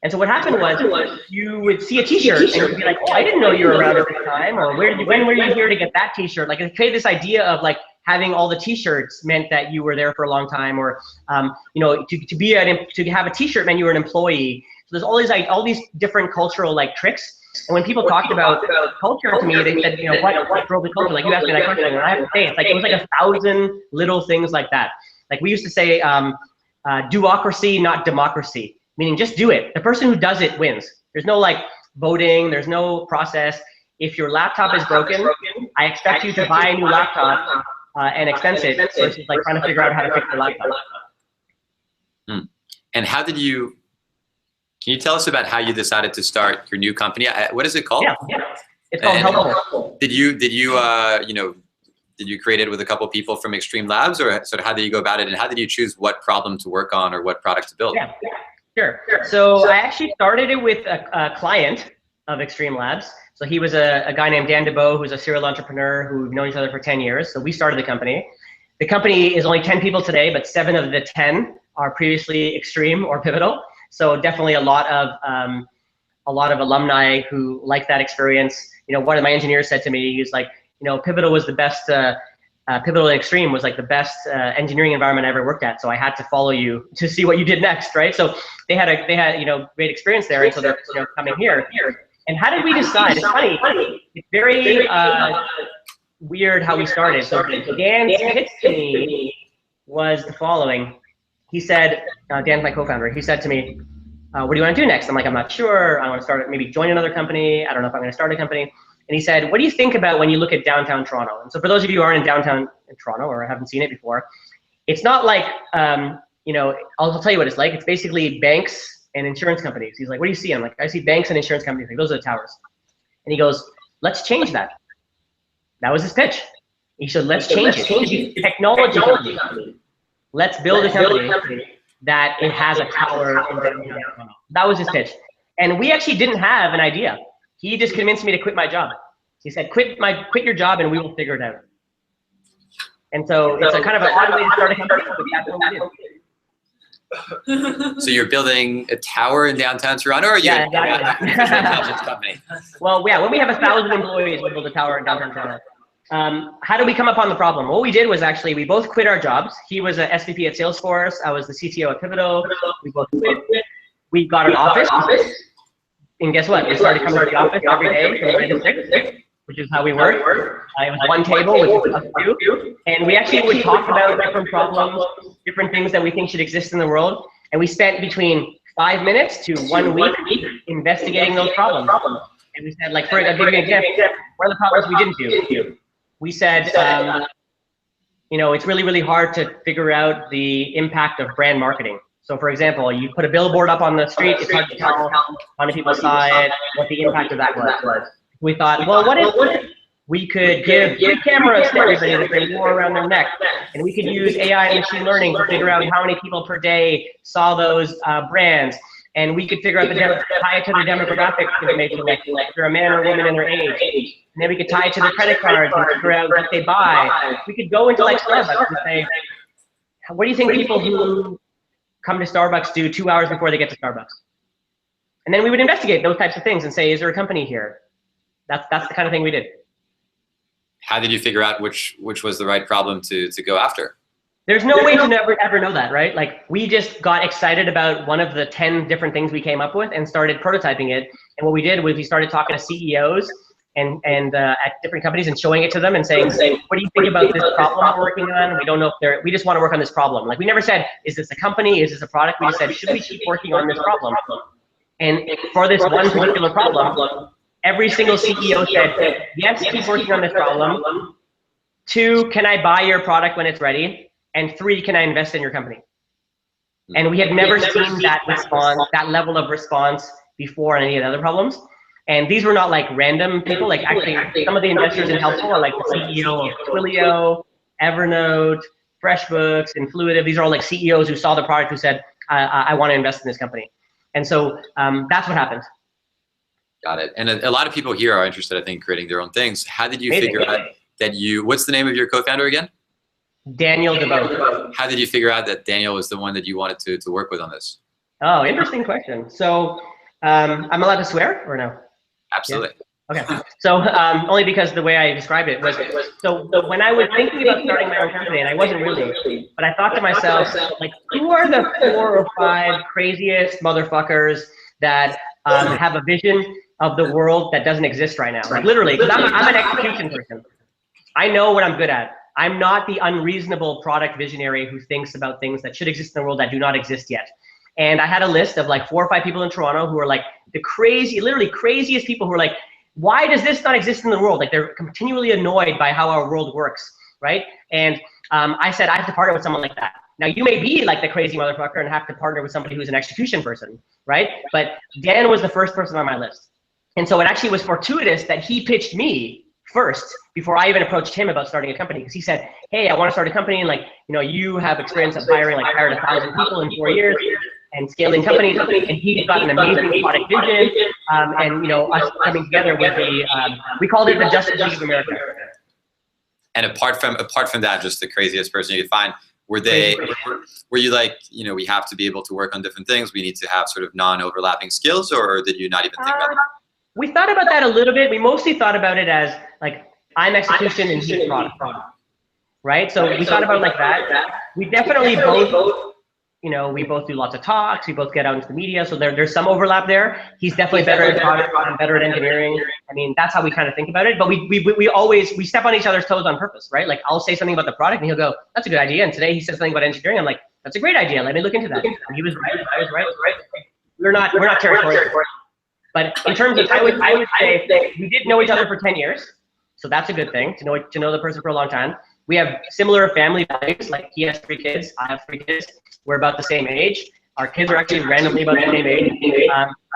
And so what happened was, you would see a t-shirt and you'd be like, oh, I didn't know you were around at this time, or when were you here to get that t-shirt? Like it created this idea of like having all the t-shirts meant that you were there for a long time, or to have a t-shirt meant you were an employee. So there's all these different cultural like tricks. And when people talked about culture to me, they said, what drove the culture? Like you asked me that question, and I have to say, it was like 1,000 little things like that. Like we used to say, do-ocracy, not democracy, meaning just do it. The person who does it wins. There's no like voting, there's no process. If your laptop is broken, I expect you to buy a new laptop and expense it versus like trying to figure out how to fix your laptop. And how did you? Can you tell us about how you decided to start your new company? What is it called? Yeah. It's called Helpful. Did you create it with a couple of people from Xtreme Labs, or sort of how did you go about it, and how did you choose what problem to work on or what product to build? Yeah, sure. So I actually started it with a client of Xtreme Labs. So he was a guy named Dan DeBow, who's a serial entrepreneur who we've known each other for 10 years. So we started the company. The company is only 10 people today, but 7 of the 10 are previously Xtreme or Pivotal. So definitely a lot of alumni who like that experience. One of my engineers said to me, he was like, Pivotal was the best. Pivotal and Xtreme was like the best engineering environment I ever worked at. So I had to follow you to see what you did next, right? So they had great experience there, and so they're coming here. And how did we decide? It's funny. It's very weird how we started. So Dan's pitch to me was the following. He said, Dan's my co-founder, he said to me, what do you want to do next? I'm like, I'm not sure. I want to maybe join another company. I don't know if I'm going to start a company. And he said, what do you think about when you look at downtown Toronto? And so for those of you who aren't in downtown Toronto or haven't seen it before, it's not like, I'll tell you what it's like. It's basically banks and insurance companies. He's like, what do you see? I'm like, I see banks and insurance companies. Like, those are the towers. And he goes, let's change that. That was his pitch. He said, let's change it. Technology company. Let's build a company that it has a tower in downtown Toronto. That was his pitch. And we actually didn't have an idea. He just convinced me to quit my job. He said, quit your job and we will figure it out. And so it's a kind of an odd way to start a company, but that's what we did. So you're building a tower in downtown Toronto, or are you intelligence company? Well, yeah, when we have 1,000 employees, we build a tower in downtown Toronto. How did we come upon the problem? What we did was actually, we both quit our jobs. He was an SVP at Salesforce. I was the CTO at Pivotal. We both quit. We got an office. And guess what? We started coming to the office every day from 9 to 6, which is how we work. It was one table with us two. And we actually would talk about different problems, different things that we think should exist in the world. And we spent between 5 minutes to 1 week investigating those problems. And we said, like, I'll give you an example. What are the problems we didn't do? We said, it's really, really hard to figure out the impact of brand marketing. So for example, you put a billboard up on the street, it's hard to tell how many people saw it, what the impact of that was. We thought, well, what if we could give free cameras to everybody that they wore around their neck, and we could use AI and machine learning to figure out how many people per day saw those brands, and we could figure out tie it to their demographic information, like if they're a man or woman and their age, and then we could tie it to their credit cards and figure out what they buy. We could go into like Starbucks and say, what do you think people who come to Starbucks do 2 hours before they get to Starbucks? And then we would investigate those types of things and say, is there a company here? That's the kind of thing we did. How did you figure out which was the right problem to go after? There's no way to ever know that, right? Like, we just got excited about one of the 10 different things we came up with and started prototyping it. And what we did was we started talking to CEOs and at different companies and showing it to them and saying, what do you think about this problem we're working on? We don't know if we just want to work on this problem. Like, we never said, is this a company? Is this a product? We just said, should we keep working on this problem? And for this one particular problem, every single CEO said, yes, keep working on this problem. 2, can I buy your product when it's ready? And 3, can I invest in your company? And we had never seen that response, that level of response before on any of the other problems. And these were not like random people. Like, actually, some of the investors in Helpful are like the CEO of Twilio, Evernote, FreshBooks, Influitive. These are all like CEOs who saw the product who said, I want to invest in this company. And so that's what happened. Got it. And a lot of people here are interested, I think, in creating their own things. How did you figure out that what's the name of your co-founder again? Daniel DeVoe. How did you figure out that Daniel was the one that you wanted to work with on this? Oh, interesting question. So I'm allowed to swear or no? Absolutely. Yeah? Okay. So only because the way I described it was, so when I was thinking about starting my own company, and I wasn't really, but I thought to myself, like, who are the 4 or 5 craziest motherfuckers that have a vision of the world that doesn't exist right now? Like, literally, because I'm an execution person. I know what I'm good at. I'm not the unreasonable product visionary who thinks about things that should exist in the world that do not exist yet. And I had a list of like 4 or 5 people in Toronto who are like the literally craziest people who are like, why does this not exist in the world? Like, they're continually annoyed by how our world works, right? And I said, I have to partner with someone like that. Now, you may be like the crazy motherfucker and have to partner with somebody who's an execution person, right? But Dan was the first person on my list. And so it actually was fortuitous that he pitched me first before I even approached him about starting a company, because he said, hey, I want to start a company, and like, you know, you have experience of hired 1,000 people in 4 years and scaling companies, and he's got an amazing product vision, and you know, us coming together would be, we called it the Justice League of America. And apart from that, just the craziest person you could find, were you like, you know, we have to be able to work on different things, we need to have sort of non-overlapping skills, or did you not even think about that? We thought about that a little bit. We mostly thought about it as like, I'm execution and he's product, right? So we thought about it like that. We definitely both, you know, we both do lots of talks. We both get out into the media. So there's some overlap there. He's definitely better at product. I'm better at engineering. I mean, that's how we kind of think about it. But we always step on each other's toes on purpose, right? Like, I'll say something about the product and he'll go, that's a good idea. And today he says something about engineering. I'm like, that's a great idea. Let me look into that. And he was right. I was right. We're not territorial. But in terms of, I would say we did know each other for 10 years. So that's a good thing, to know the person for a long time. We have similar family values. Like, he has 3 kids, I have 3 kids. We're about the same age. Our kids are actually randomly about the same age.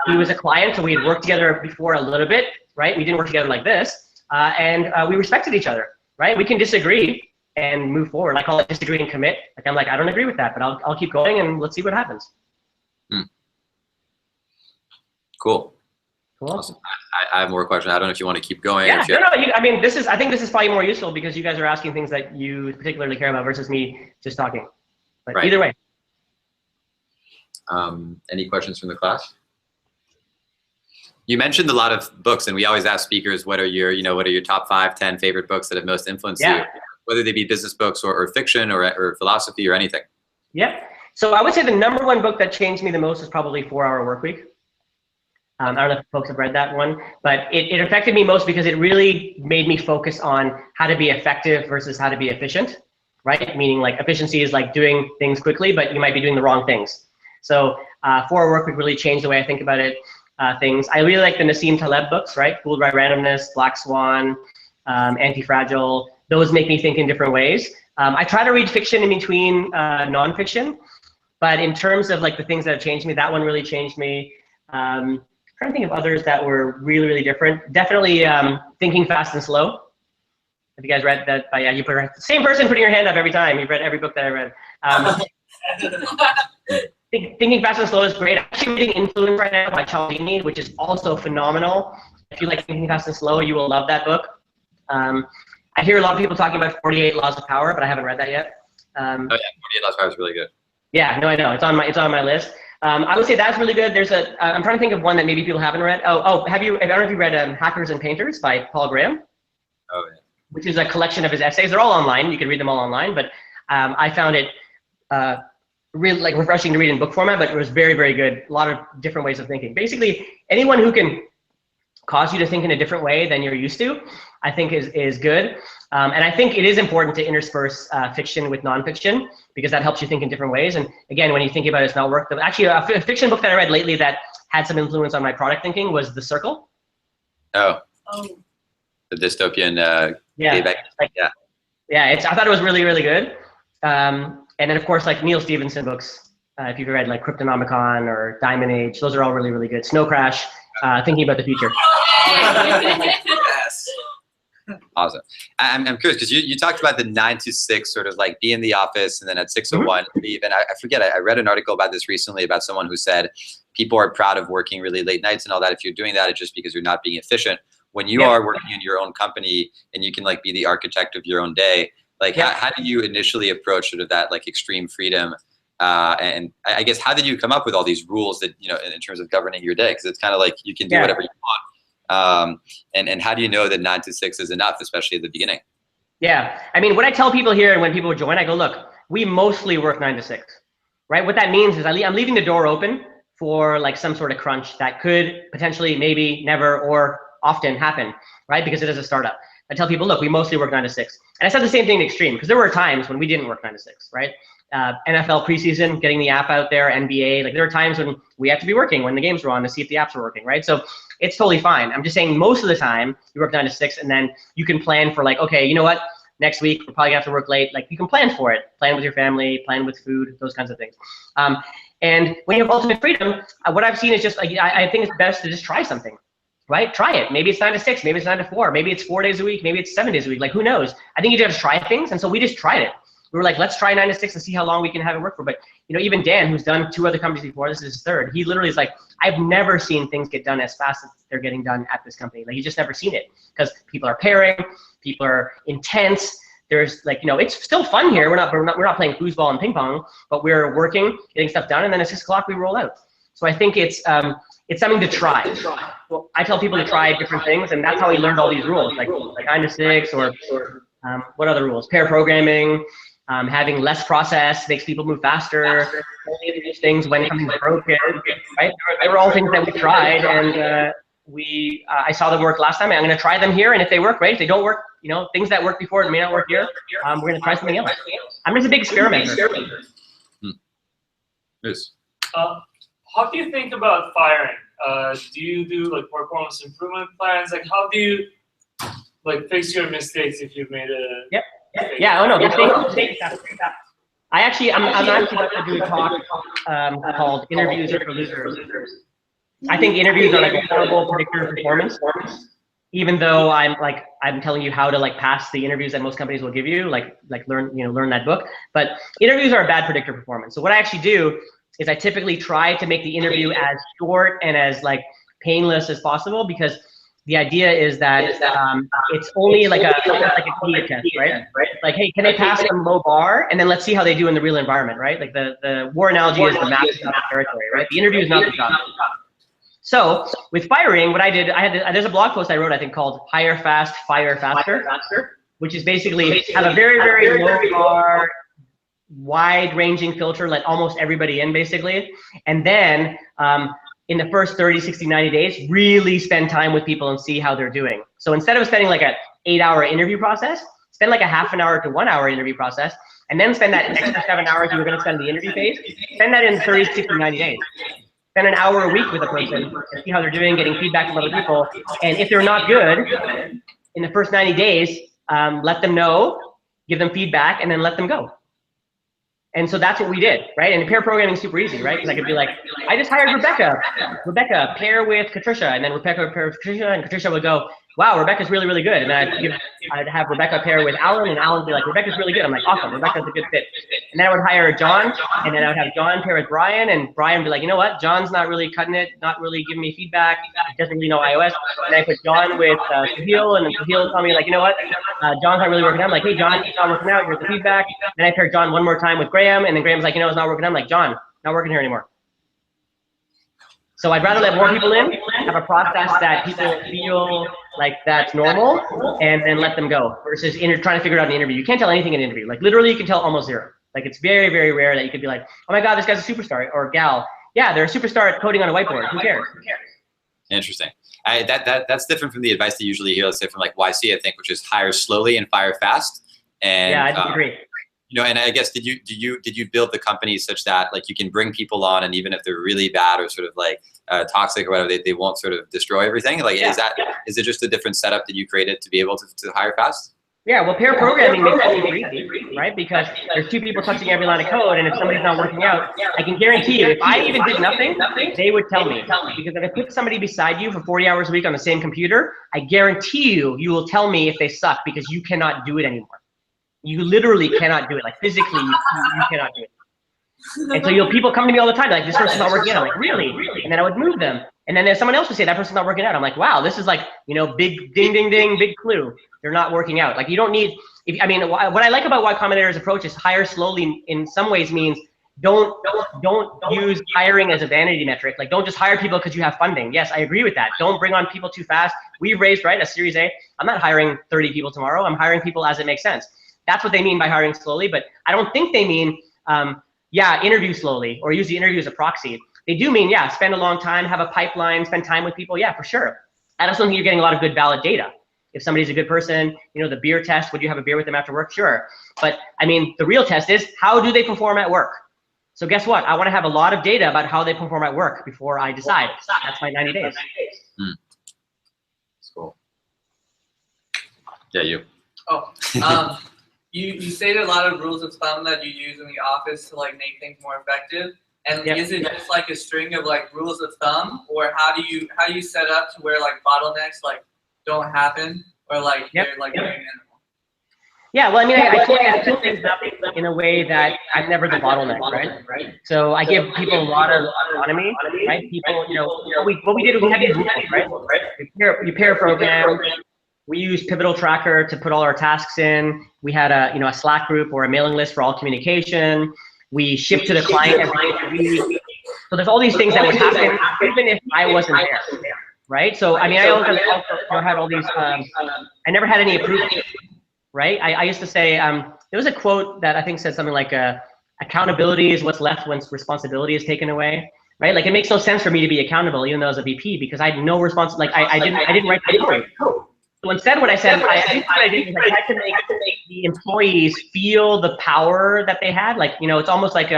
He was a client, so we had worked together before a little bit, right? We didn't work together like this. And we respected each other, right? We can disagree and move forward. I call it disagree and commit. Like, I'm like, I don't agree with that, but I'll keep going and let's see what happens. Cool. Cool. Awesome. I have more questions. I don't know if you want to keep going. Yeah, I mean, I think this is probably more useful because you guys are asking things that you particularly care about versus me just talking. But Either way. Any questions from the class? You mentioned a lot of books, and we always ask speakers, what are your top 5, 10 favorite books that have most influenced you, whether they be business books or fiction or philosophy or anything. Yeah. So I would say the #1 book that changed me the most is probably 4 Hour Workweek. I don't know if folks have read that one, but it affected me most because it really made me focus on how to be effective versus how to be efficient, right? Meaning, like, efficiency is like doing things quickly, but you might be doing the wrong things. So 4 Hour Workweek really changed the way I think about it. Things. I really like the Nassim Taleb books, right? Fooled by Randomness, Black Swan, Anti-Fragile. Those make me think in different ways. I try to read fiction in between nonfiction, But in terms of like the things that have changed me, that one really changed me. Trying to think of others that were really, really different. Definitely Thinking Fast and Slow. Have you guys read that? Yeah, you put same person putting your hand up every time. You've read every book that I read. Thinking Fast and Slow is great. I'm actually reading Influence right now by Cialdini, which is also phenomenal. If you like Thinking Fast and Slow, you will love that book. I hear a lot of people talking about 48 Laws of Power, but I haven't read that yet. Oh yeah, 48 Laws of Power is really good. Yeah, no, I know. It's on my list. I would say that's really good. There's I'm trying to think of one that maybe people haven't read. I don't know if you read Hackers and Painters by Paul Graham. Oh yeah. Which is a collection of his essays. They're all online. You can read them all online, but I found it really like refreshing to read in book format, but it was very, very good. A lot of different ways of thinking. Basically, anyone who can cause you to think in a different way than you're used to, I think is good. And I think it is important to intersperse fiction with nonfiction because that helps you think in different ways. And again, when you think about it, it's not work. Actually, a fiction book that I read lately that had some influence on my product thinking was The Circle. Oh. Oh. The dystopian yeah. I thought it was really, really good. And then of course, like Neil Stephenson books, if you've read like Cryptonomicon or Diamond Age, those are all really, really good. Snow Crash, Thinking About the Future. Yes. Awesome. I'm curious because you talked about the 9 to 6 sort of like be in the office and then at 6:01 leave. And I forget, I read an article about this recently about someone who said people are proud of working really late nights and all that. If you're doing that, it's just because you're not being efficient. When you are working in your own company and you can like be the architect of your own day, like how do you initially approach sort of that like extreme freedom? And I guess how did you come up with all these rules that, you know, in terms of governing your day? Because it's kind of like you can do whatever you want. And how do you know that 9 to 6 is enough, especially at the beginning? Yeah, I mean, what I tell people here and when people join, I go, look, we mostly work 9 to 6, right? What that means is I'm leaving the door open for like some sort of crunch that could potentially, maybe, never, or often happen, right? Because it is a startup. I tell people, look, we mostly work 9 to 6. And I said the same thing to Xtreme, because there were times when we didn't work 9 to 6, right? NFL preseason, getting the app out there, NBA, like there were times when we have to be working when the games were on to see if the apps were working, right? So it's totally fine. I'm just saying most of the time you work 9 to 6 and then you can plan for like, okay, you know what? Next week, we're probably gonna have to work late. Like you can plan for it, plan with your family, plan with food, those kinds of things. And when you have ultimate freedom, what I've seen is just like, I think it's best to just try something. Right? Try it. Maybe it's 9 to 6, maybe it's 9 to 4, maybe it's 4 days a week, maybe it's 7 days a week. Like who knows? I think you just have to try things. And so we just tried it. We were like, let's try 9 to 6 and see how long we can have it work for. But you know, even Dan, who's done 2 other companies before, this is his 3rd. He literally is like, I've never seen things get done as fast as they're getting done at this company. Like he's just never seen it because people are pairing, people are intense. There's like, you know, it's still fun here. We're not playing foosball and ping pong, but we're working, getting stuff done, and then at 6 o'clock we roll out. So I think it's something to try. Well, I tell people to try different things, and that's how we learned all these rules, like 9 to 6, or what other rules? Pair programming, having less process makes people move faster. Only these things when something's broken, right? They were all things that we tried, and I saw them work last time. I'm going to try them here, and if they work, great. If they don't work, you know, things that work before may not work here. We're going to try something else. I'm just a big experimenter. Yes. How do you think about firing? Do you do like performance improvement plans? Like how do you like fix your mistakes if you've made a mistake? Yeah, oh no, mistakes. I'm actually about to do a talk called Interviews Are for Losers. I think interviews are like a horrible predictor of performance. Even though I'm telling you how to like pass the interviews that most companies will give you, like learn that book. But interviews are a bad predictor of performance. So what I actually do is I typically try to make the interview as short and as like painless as possible, because the idea is that it's only like a key test, right? Like, hey, can they pass some low bar, and then let's see how they do in the real environment, right? Like the war analogy is the map is not the territory, right? The interview is not the job. So with firing, what I did, there's a blog post I wrote, I think, called Hire Fast, Fire Faster, which is basically have a very, very low bar, wide-ranging filter, let almost everybody in, basically. And then in the first 30, 60, 90 days, really spend time with people and see how they're doing. So instead of spending like an 8-hour interview process, spend like a half an hour to 1 hour interview process, and then spend that extra 7 hours you were going to spend in the interview phase, spend that in 30, 60, 90 days. Spend an hour a week with a person and see how they're doing, getting feedback from other people. And if they're not good, in the first 90 days, let them know, give them feedback, and then let them go. And so that's what we did, right? And pair programming is super easy, right? Because I could be like, I just hired Rebecca. Rebecca, pair with Katricia. And then Rebecca pair with Katricia, and Katricia would go, wow, Rebecca's really, really good. And then I'd have Rebecca pair with Alan, and Alan would be like, Rebecca's really good. I'm like, awesome, Rebecca's a good fit. And then I would hire John, and then I would have John pair with Brian, and Brian would be like, you know what? John's not really cutting it, not really giving me feedback. He doesn't really know iOS. And I put John with Sahil, and then Sahil would tell me like, you know what? John's not really working out. I'm like, hey, John, it's not working out. Here's the feedback. Then I paired John one more time with Graham, and then Graham's like, you know, it's not working out. I'm like, John, not working here anymore. So I'd rather let more people in, have a process that people feel like that's normal, and then let them go, versus trying to figure it out in the interview. You can't tell anything in an interview. Like literally you can tell almost zero. Like it's very, very rare that you could be like, oh my God, this guy's a superstar, or gal. Yeah, they're a superstar at coding on a whiteboard. Who cares? Interesting. That's different from the advice that you usually hear, let's say from like YC, I think, which is hire slowly and fire fast. And yeah, I agree. You know, and I guess did you build the company such that like you can bring people on, and even if they're really bad or sort of like toxic or whatever, they won't sort of destroy everything? Like, is it just a different setup that you created to be able to hire fast? Yeah, well, pair programming makes it easy, right? Because there's two people touching every line of code, and if somebody's not working out, I can guarantee you, if I even did nothing, they would tell me. Because if I put somebody beside you for 40 hours a week on the same computer, I guarantee you will tell me if they suck, because you cannot do it anymore. You literally cannot do it. Like physically, you cannot do it. And so people come to me all the time, like, this person's not working out. I'm like, really? And then I would move them. And then someone else would say, that person's not working out. I'm like, wow, this is like, you know, big ding, ding, ding, big clue. They're not working out. Like you don't need, I mean, what I like about Y Combinator's approach is hire slowly in some ways means don't use hiring as a vanity metric. Like don't just hire people because you have funding. Yes, I agree with that. Don't bring on people too fast. We've raised, right, a Series A. I'm not hiring 30 people tomorrow. I'm hiring people as it makes sense. That's what they mean by hiring slowly, but I don't think they mean, yeah, interview slowly or use the interview as a proxy. They do mean, yeah, spend a long time, have a pipeline, spend time with people. Yeah, for sure. I also think you're getting a lot of good valid data. If somebody's a good person, you know, the beer test, would you have a beer with them after work? Sure. But I mean, the real test is, how do they perform at work? So guess what? I want to have a lot of data about how they perform at work before I decide. That's my 90 days. That's cool. Yeah, you. Oh, you stated a lot of rules of thumb that you use in the office to like make things more effective. And is it just like a string of like rules of thumb, or how do you set up to where like bottlenecks like don't happen, or like they're like very minimal? Yeah, well, I mean, I set things up in a way that I'm never the bottleneck, right? So I give people a lot of autonomy, right? People, you know, what we did was we had these rules, right? You pair program. We use Pivotal Tracker to put all our tasks in. We had a Slack group or a mailing list for all communication. We ship to the client every week. So there's all these things that would happen even if I wasn't there, right? So I mean, I also had all these. I never had any approval, right? I used to say there was a quote that I think said something like, "Accountability is what's left when responsibility is taken away." Right? Like it makes no sense for me to be accountable even though I was a VP, because I had no responsibility. Like I didn't write the story. So instead, what I said, I tried to make the employees feel the power that they had. Like, you know, it's almost like,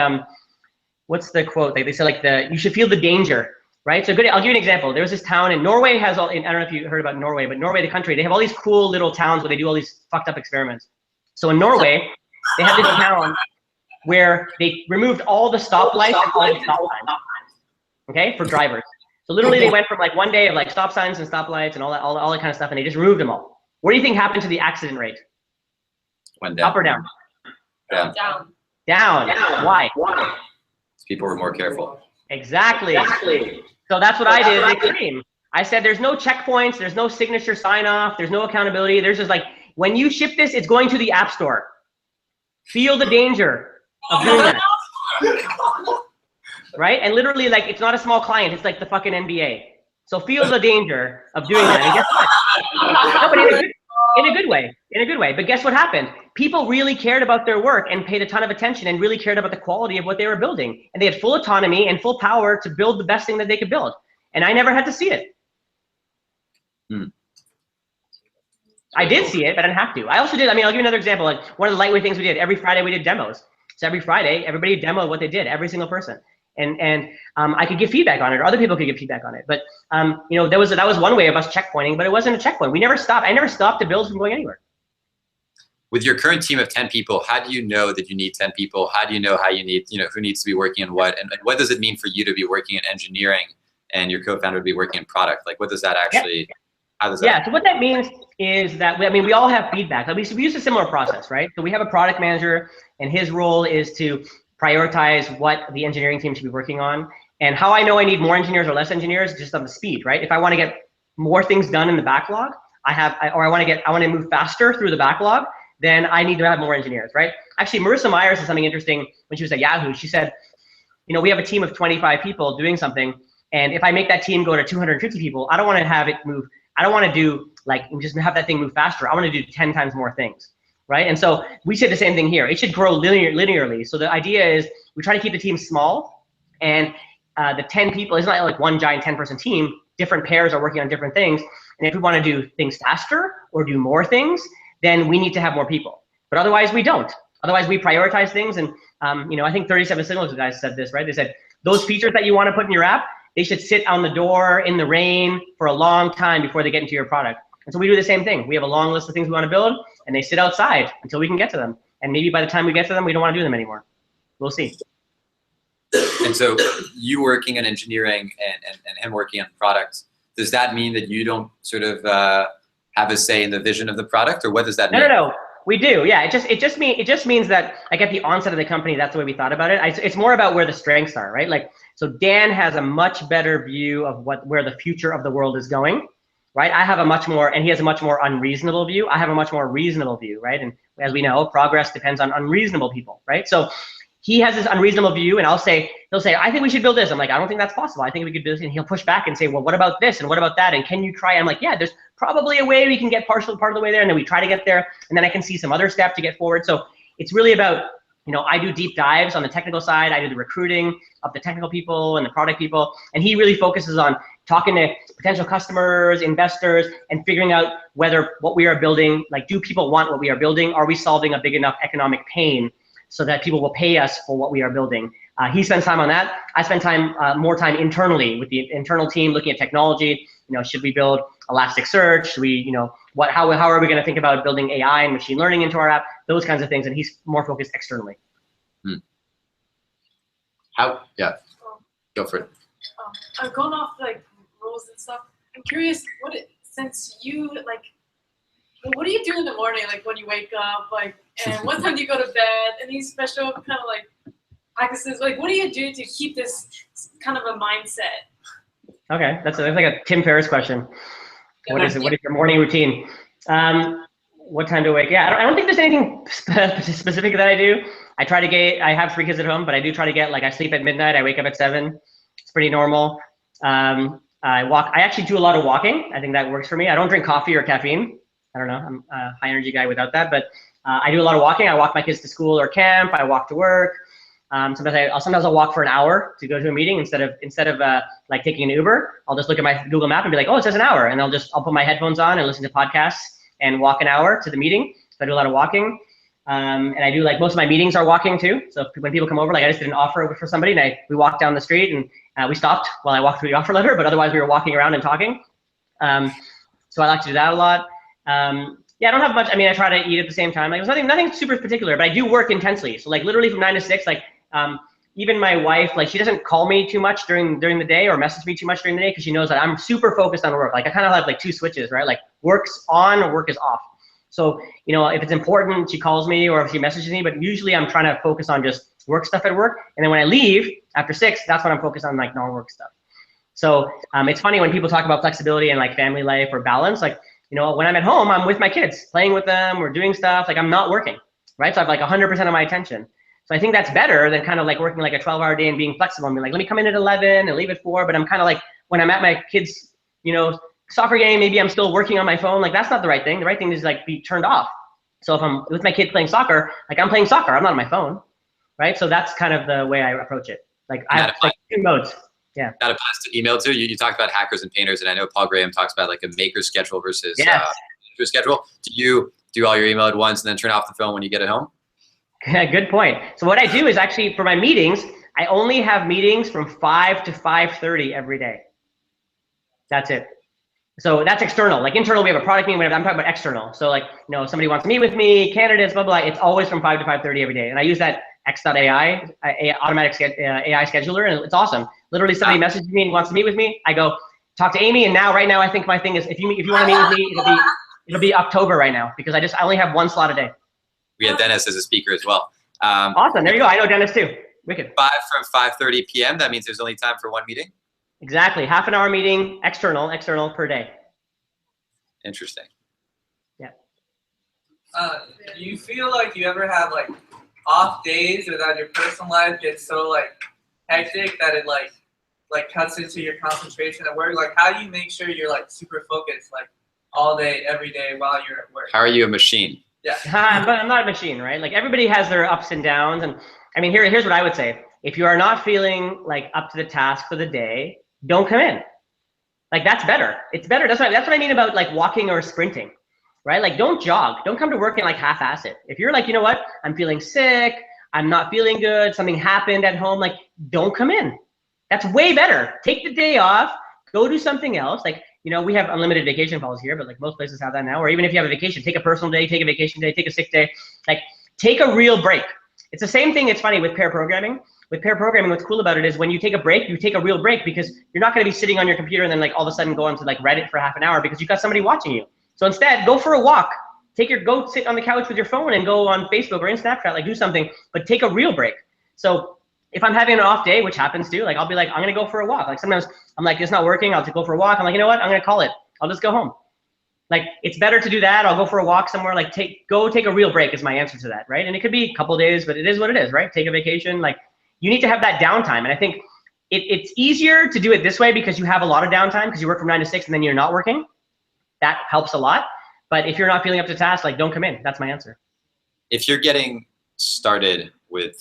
what's the quote? Like they said, like you should feel the danger, right? So I'll give you an example. There's this town in Norway I don't know if you heard about Norway, but Norway, the country, they have all these cool little towns where they do all these fucked up experiments. So in Norway, they have this town where they removed all the stoplights and all the stop signs, okay, for drivers. So literally they went from like one day of like stop signs and stoplights and all that kind of stuff, and they just removed them all. What do you think happened to the accident rate? Went down. Up or down? Down. Down. Why? People were more careful. Exactly. So that's what I did at Xtreme. I said there's no checkpoints, there's no signature sign off, there's no accountability. There's just like, when you ship this, it's going to the App Store. Feel the danger of doing that. Right? And literally, like, it's not a small client, it's like the fucking NBA. So feel the danger of doing that. And guess what? No, but in a good way. But guess what happened? People really cared about their work and paid a ton of attention and really cared about the quality of what they were building. And they had full autonomy and full power to build the best thing that they could build. And I never had to see it. I did see it, but I didn't have to. I also did, I mean, I'll give you another example. Like one of the lightweight things we did, every Friday we did demos. So every Friday, everybody demoed what they did, every single person. And I could give feedback on it, or other people could give feedback on it. But you know, that was one way of us checkpointing, but it wasn't a checkpoint. We never stopped. I never stopped the builds from going anywhere. with your current team of 10 people, how do you know that you need 10 people? How do you know how you need, who needs to be working on what? And what does it mean for you to be working in engineering and your co-founder to be working in product? Like, what does that actually, how does that? Yeah, so what that means is that, we all have feedback. We use a similar process, right? So we have a product manager, and his role is to prioritize what the engineering team should be working on. And how I know I need more engineers or less engineers, just on the speed, right? If I want to get more things done in the backlog, I want to move faster through the backlog, then I need to have more engineers, right? Actually, Marissa Myers said something interesting when she was at Yahoo. She said, we have a team of 25 people doing something, and if I make that team go to 250 people, I don't want to have it move. I don't want to do just have that thing move faster. I want to do 10 times more things, right? And so we say the same thing here. It should grow linearly. So the idea is we try to keep the team small, and the 10 people, it's not like one giant 10-person team. Different pairs are working on different things. And if we want to do things faster or do more things, then we need to have more people. But otherwise, we don't. Otherwise, we prioritize things. And I think 37 Signals guys said this, right? They said those features that you want to put in your app, they should sit on the door in the rain for a long time before they get into your product. And so we do the same thing. We have a long list of things we want to build, and they sit outside until we can get to them. And maybe by the time we get to them, we don't want to do them anymore. We'll see. And so you working in engineering and him working on products, does that mean that you don't sort of have a say in the vision of the product, or what does that mean? No. We do. Yeah. It just means that like at the onset of the company, that's the way we thought about it. It's more about where the strengths are, right? Like, so Dan has a much better view of where the future of the world is going, right? I have a much more, and he has a much more unreasonable view. I have a much more reasonable view, right? And as we know, progress depends on unreasonable people, right? So he has this unreasonable view, and he'll say, I think we should build this. I'm like, I don't think that's possible. I think we could build this. And he'll push back and say, well, what about this? And what about that? And can you try? I'm like, yeah, there's probably a way we can get part of the way there. And then we try to get there. And then I can see some other step to get forward. So it's really about, I do deep dives on the technical side. I do the recruiting of the technical people and the product people. And he really focuses on talking to potential customers, investors, and figuring out whether what we are building, like, do people want what we are building? Are we solving a big enough economic pain so that people will pay us for what we are building? He spends time on that. I spend more time internally with the internal team, looking at technology. Should we build Elasticsearch? Should we, how are we going to think about building AI and machine learning into our app? Those kinds of things. And he's more focused externally. Yeah, go for it. I'm going off rules and stuff. I'm curious, since you what do you do in the morning, when you wake up, and what time do you go to bed? Any special kind of practices? What do you do to keep this kind of a mindset? Okay, that's like a Tim Ferriss question. What is your morning routine? What time to wake? Yeah, I don't think there's anything specific that I do. I have 3 kids at home, but I do try to get, I sleep at midnight. I wake up at 7. It's pretty normal. I actually do a lot of walking. I think that works for me. I don't drink coffee or caffeine. I don't know. I'm a high energy guy without that, but I do a lot of walking. I walk my kids to school or camp. I walk to work. Sometimes I'll walk for an hour to go to a meeting instead of taking an Uber. I'll just look at my Google map and be like, oh, it says an hour, and I'll put my headphones on and listen to podcasts and walk an hour to the meeting. So I do a lot of walking, and I do most of my meetings are walking too. So when people come over, I just did an offer for somebody, and we walked down the street, and we stopped while I walked through the offer letter, but otherwise we were walking around and talking. So I like to do that a lot. Yeah, I don't have much. I try to eat at the same time. There's nothing super particular, but I do work intensely. So literally from 9 to 6, even my wife, she doesn't call me too much during the day or message me too much during the day, because she knows that I'm super focused on work. I kind of have 2 switches, right? Work's on or work is off. So, if it's important, she calls me or if she messages me, but usually I'm trying to focus on just work stuff at work. And then when I leave after 6, that's when I'm focused on non-work stuff. So it's funny when people talk about flexibility and family life or balance, when I'm at home, I'm with my kids, playing with them, we're doing stuff, I'm not working, right? So I have 100% of my attention. So I think that's better than kind of working a 12-hour day and being flexible and being let me come in at 11 and leave at 4, but I'm kind of when I'm at my kids, soccer game, maybe I'm still working on my phone, that's not the right thing. The right thing is be turned off. So if I'm with my kid playing soccer, I'm playing soccer, I'm not on my phone, right? So that's kind of the way I approach it. I have 2 modes. Yeah. That applies to email too. You talked about hackers and painters, and I know Paul Graham talks about a maker schedule versus maker schedule. Do you do all your email at once and then turn off the phone when you get it home? Good point. So what I do is actually for my meetings, I only have meetings from 5 to 5:30 every day. That's it. So that's external. Like internal, we have a product meeting, whatever. I'm talking about external. So like, if somebody wants to meet with me, candidates, blah, blah, it's always from 5 to 5:30 every day. And I use that X.AI, automatic AI scheduler, and it's awesome. Literally somebody messages me and wants to meet with me. I go talk to Amy, and right now I think my thing is if you want to meet with me, it'll be October right now because I only have 1 slot a day. We had Dennis as a speaker as well. Awesome. There you go. I know Dennis too. Wicked. 5 from 5:30 p.m. That means there's only time for 1 meeting. Exactly. Half an hour meeting, external per day. Interesting. Yeah. Do you feel like you ever have like off days or that your personal life gets so like hectic that it like cuts into your concentration at work? Like how do you make sure you're like super focused like all day, every day while you're at work? How are you a machine? Yeah. But I'm not a machine, right? Like everybody has their ups and downs. And I mean, here's what I would say. If you are not feeling like up to the task for the day, don't come in. Like that's better. It's better. That's what I mean about like walking or sprinting, right? Like don't jog. Don't come to work and like half-ass it. If you're like, you know what? I'm feeling sick. I'm not feeling good. Something happened at home. Like don't come in. That's way better. Take the day off. Go do something else. Like, we have unlimited vacation policy here, but like most places have that now. Or even if you have a vacation, take a personal day, take a vacation day, take a sick day. Like take a real break. It's the same thing. It's funny with pair programming. With pair programming, what's cool about it is when you take a break, you take a real break because you're not going to be sitting on your computer and then like all of a sudden go onto like Reddit for half an hour because you've got somebody watching you. So instead, go for a walk. Go sit on the couch with your phone and go on Facebook or in Snapchat, like do something, but take a real break. So if I'm having an off day, which happens too, like I'll be like, I'm going to go for a walk. Like sometimes I'm like, it's not working. I'll just go for a walk. I'm like, you know what? I'm going to call it. I'll just go home. Like it's better to do that. I'll go for a walk somewhere. Like go take a real break is my answer to that, right? And it could be a couple days, but it is what it is, right? Take a vacation. Like you need to have that downtime. And I think it's easier to do it this way because you have a lot of downtime because you work from 9 to 6 and then you're not working. That helps a lot. But if you're not feeling up to task, like don't come in. That's my answer. If you're getting started with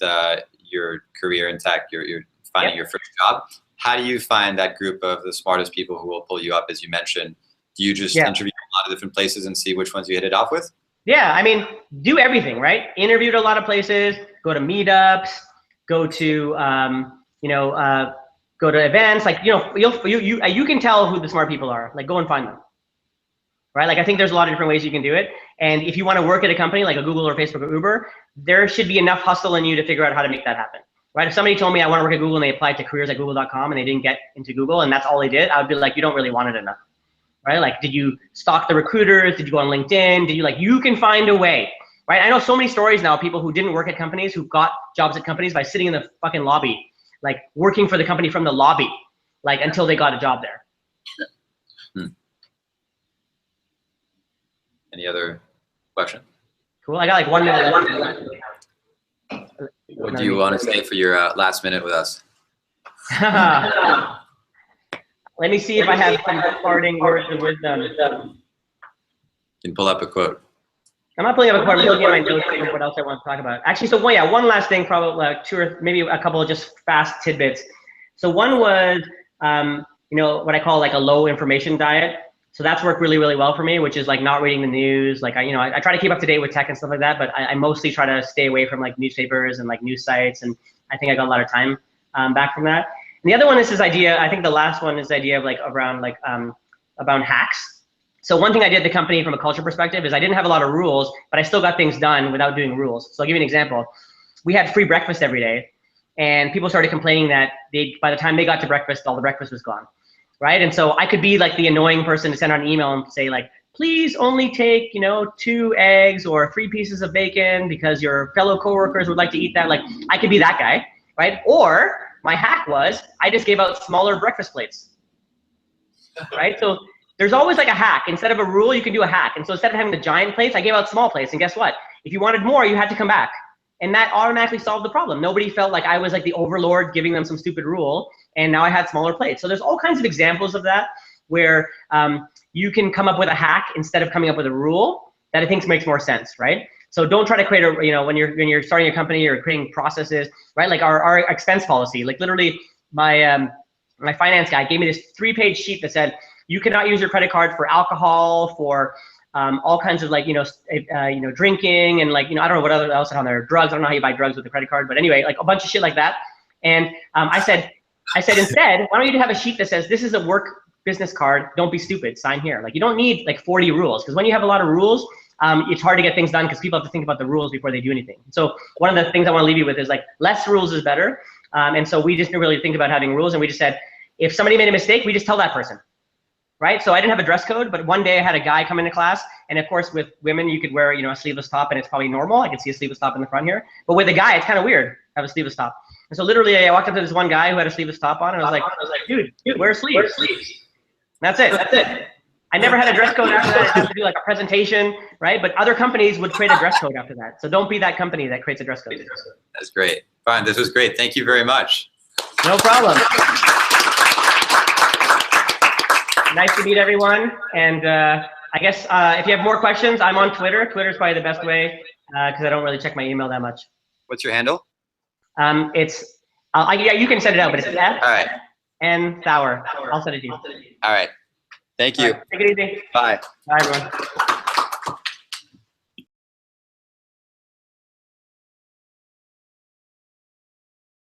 your career in tech, you're finding your first job, how do you find that group of the smartest people who will pull you up, as you mentioned? Do you just interview a lot of different places and see which ones you hit it off with? Yeah, I mean, do everything, right? Interviewed a lot of places, go to meetups, go to go to events. Like you can tell who the smart people are. Like go and find them, right? Like I think there's a lot of different ways you can do it. And if you want to work at a company like a Google or Facebook or Uber, there should be enough hustle in you to figure out how to make that happen, right? If somebody told me I want to work at Google and they applied to careers at google.com and they didn't get into Google and that's all they did, I would be like, you don't really want it enough, right? Like, did you stalk the recruiters? Did you go on LinkedIn? Did you can find a way, right? I know so many stories now of people who didn't work at companies who got jobs at companies by sitting in the fucking lobby, like working for the company from the lobby, like until they got a job there. Any other question? Cool. I got like 1 minute left. What do you want to say for your last minute with us? Let me see if I have some parting words of wisdom. You can pull up a quote. I'm not pulling up a quote. I'm looking at my notes and what else I want to talk about. Actually, so one last thing, probably like 2 or maybe a couple of just fast tidbits. So one was, what I call like a low information diet. So that's worked really, really well for me, which is like not reading the news. Like I try to keep up to date with tech and stuff like that, but I mostly try to stay away from like newspapers and like news sites. And I think I got a lot of time back from that. And the other one is this idea. I think the last one is the idea of like around like about hacks. So one thing I did at the company from a culture perspective is I didn't have a lot of rules, but I still got things done without doing rules. So I'll give you an example. We had free breakfast every day, and people started complaining that by the time they got to breakfast, all the breakfast was gone. Right? And so I could be like the annoying person to send out an email and say like, please only take, 2 eggs or 3 pieces of bacon because your fellow coworkers would like to eat that. Like I could be that guy, right? Or my hack was I just gave out smaller breakfast plates, right? So there's always like a hack. Instead of a rule, you can do a hack. And so instead of having the giant plates, I gave out small plates. And guess what? If you wanted more, you had to come back. And that automatically solved the problem. Nobody felt like I was like the overlord giving them some stupid rule. And now I had smaller plates. So there's all kinds of examples of that where you can come up with a hack instead of coming up with a rule that I think makes more sense, right? So don't try to create a, when you're starting a company or creating processes, right? Like our expense policy, like literally my finance guy gave me this 3-page sheet that said, you cannot use your credit card for alcohol, for all kinds of like, drinking and like, I don't know what else on there, drugs. I don't know how you buy drugs with a credit card, but anyway, like a bunch of shit like that. And I said, instead, why don't you have a sheet that says, this is a work business card, don't be stupid, sign here. Like you don't need like 40 rules, because when you have a lot of rules, it's hard to get things done because people have to think about the rules before they do anything. So one of the things I want to leave you with is like less rules is better. And so we just didn't really think about having rules, and we just said, if somebody made a mistake, we just tell that person, right? So I didn't have a dress code, but one day I had a guy come into class, and of course with women, you could wear, you know, a sleeveless top, and it's probably normal. I can see a sleeveless top in the front here. But with a guy, it's kind of weird to have a sleeveless top. And so literally I walked up to this one guy who had a sleeveless top on, and I was like, dude, wear sleeves. That's it. I never had a dress code after that. I had to do like a presentation, right? But other companies would create a dress code after that. So don't be that company that creates a dress code. That's great. Fine, this was great. Thank you very much. No problem. Nice to meet everyone. And I guess if you have more questions, I'm on Twitter. Twitter's probably the best way because I don't really check my email that much. What's your handle? It's, yeah, you can send it out, but it's All right. Thawar. I'll send it to you. All right. Thank you. Take it easy. Bye. Bye, everyone.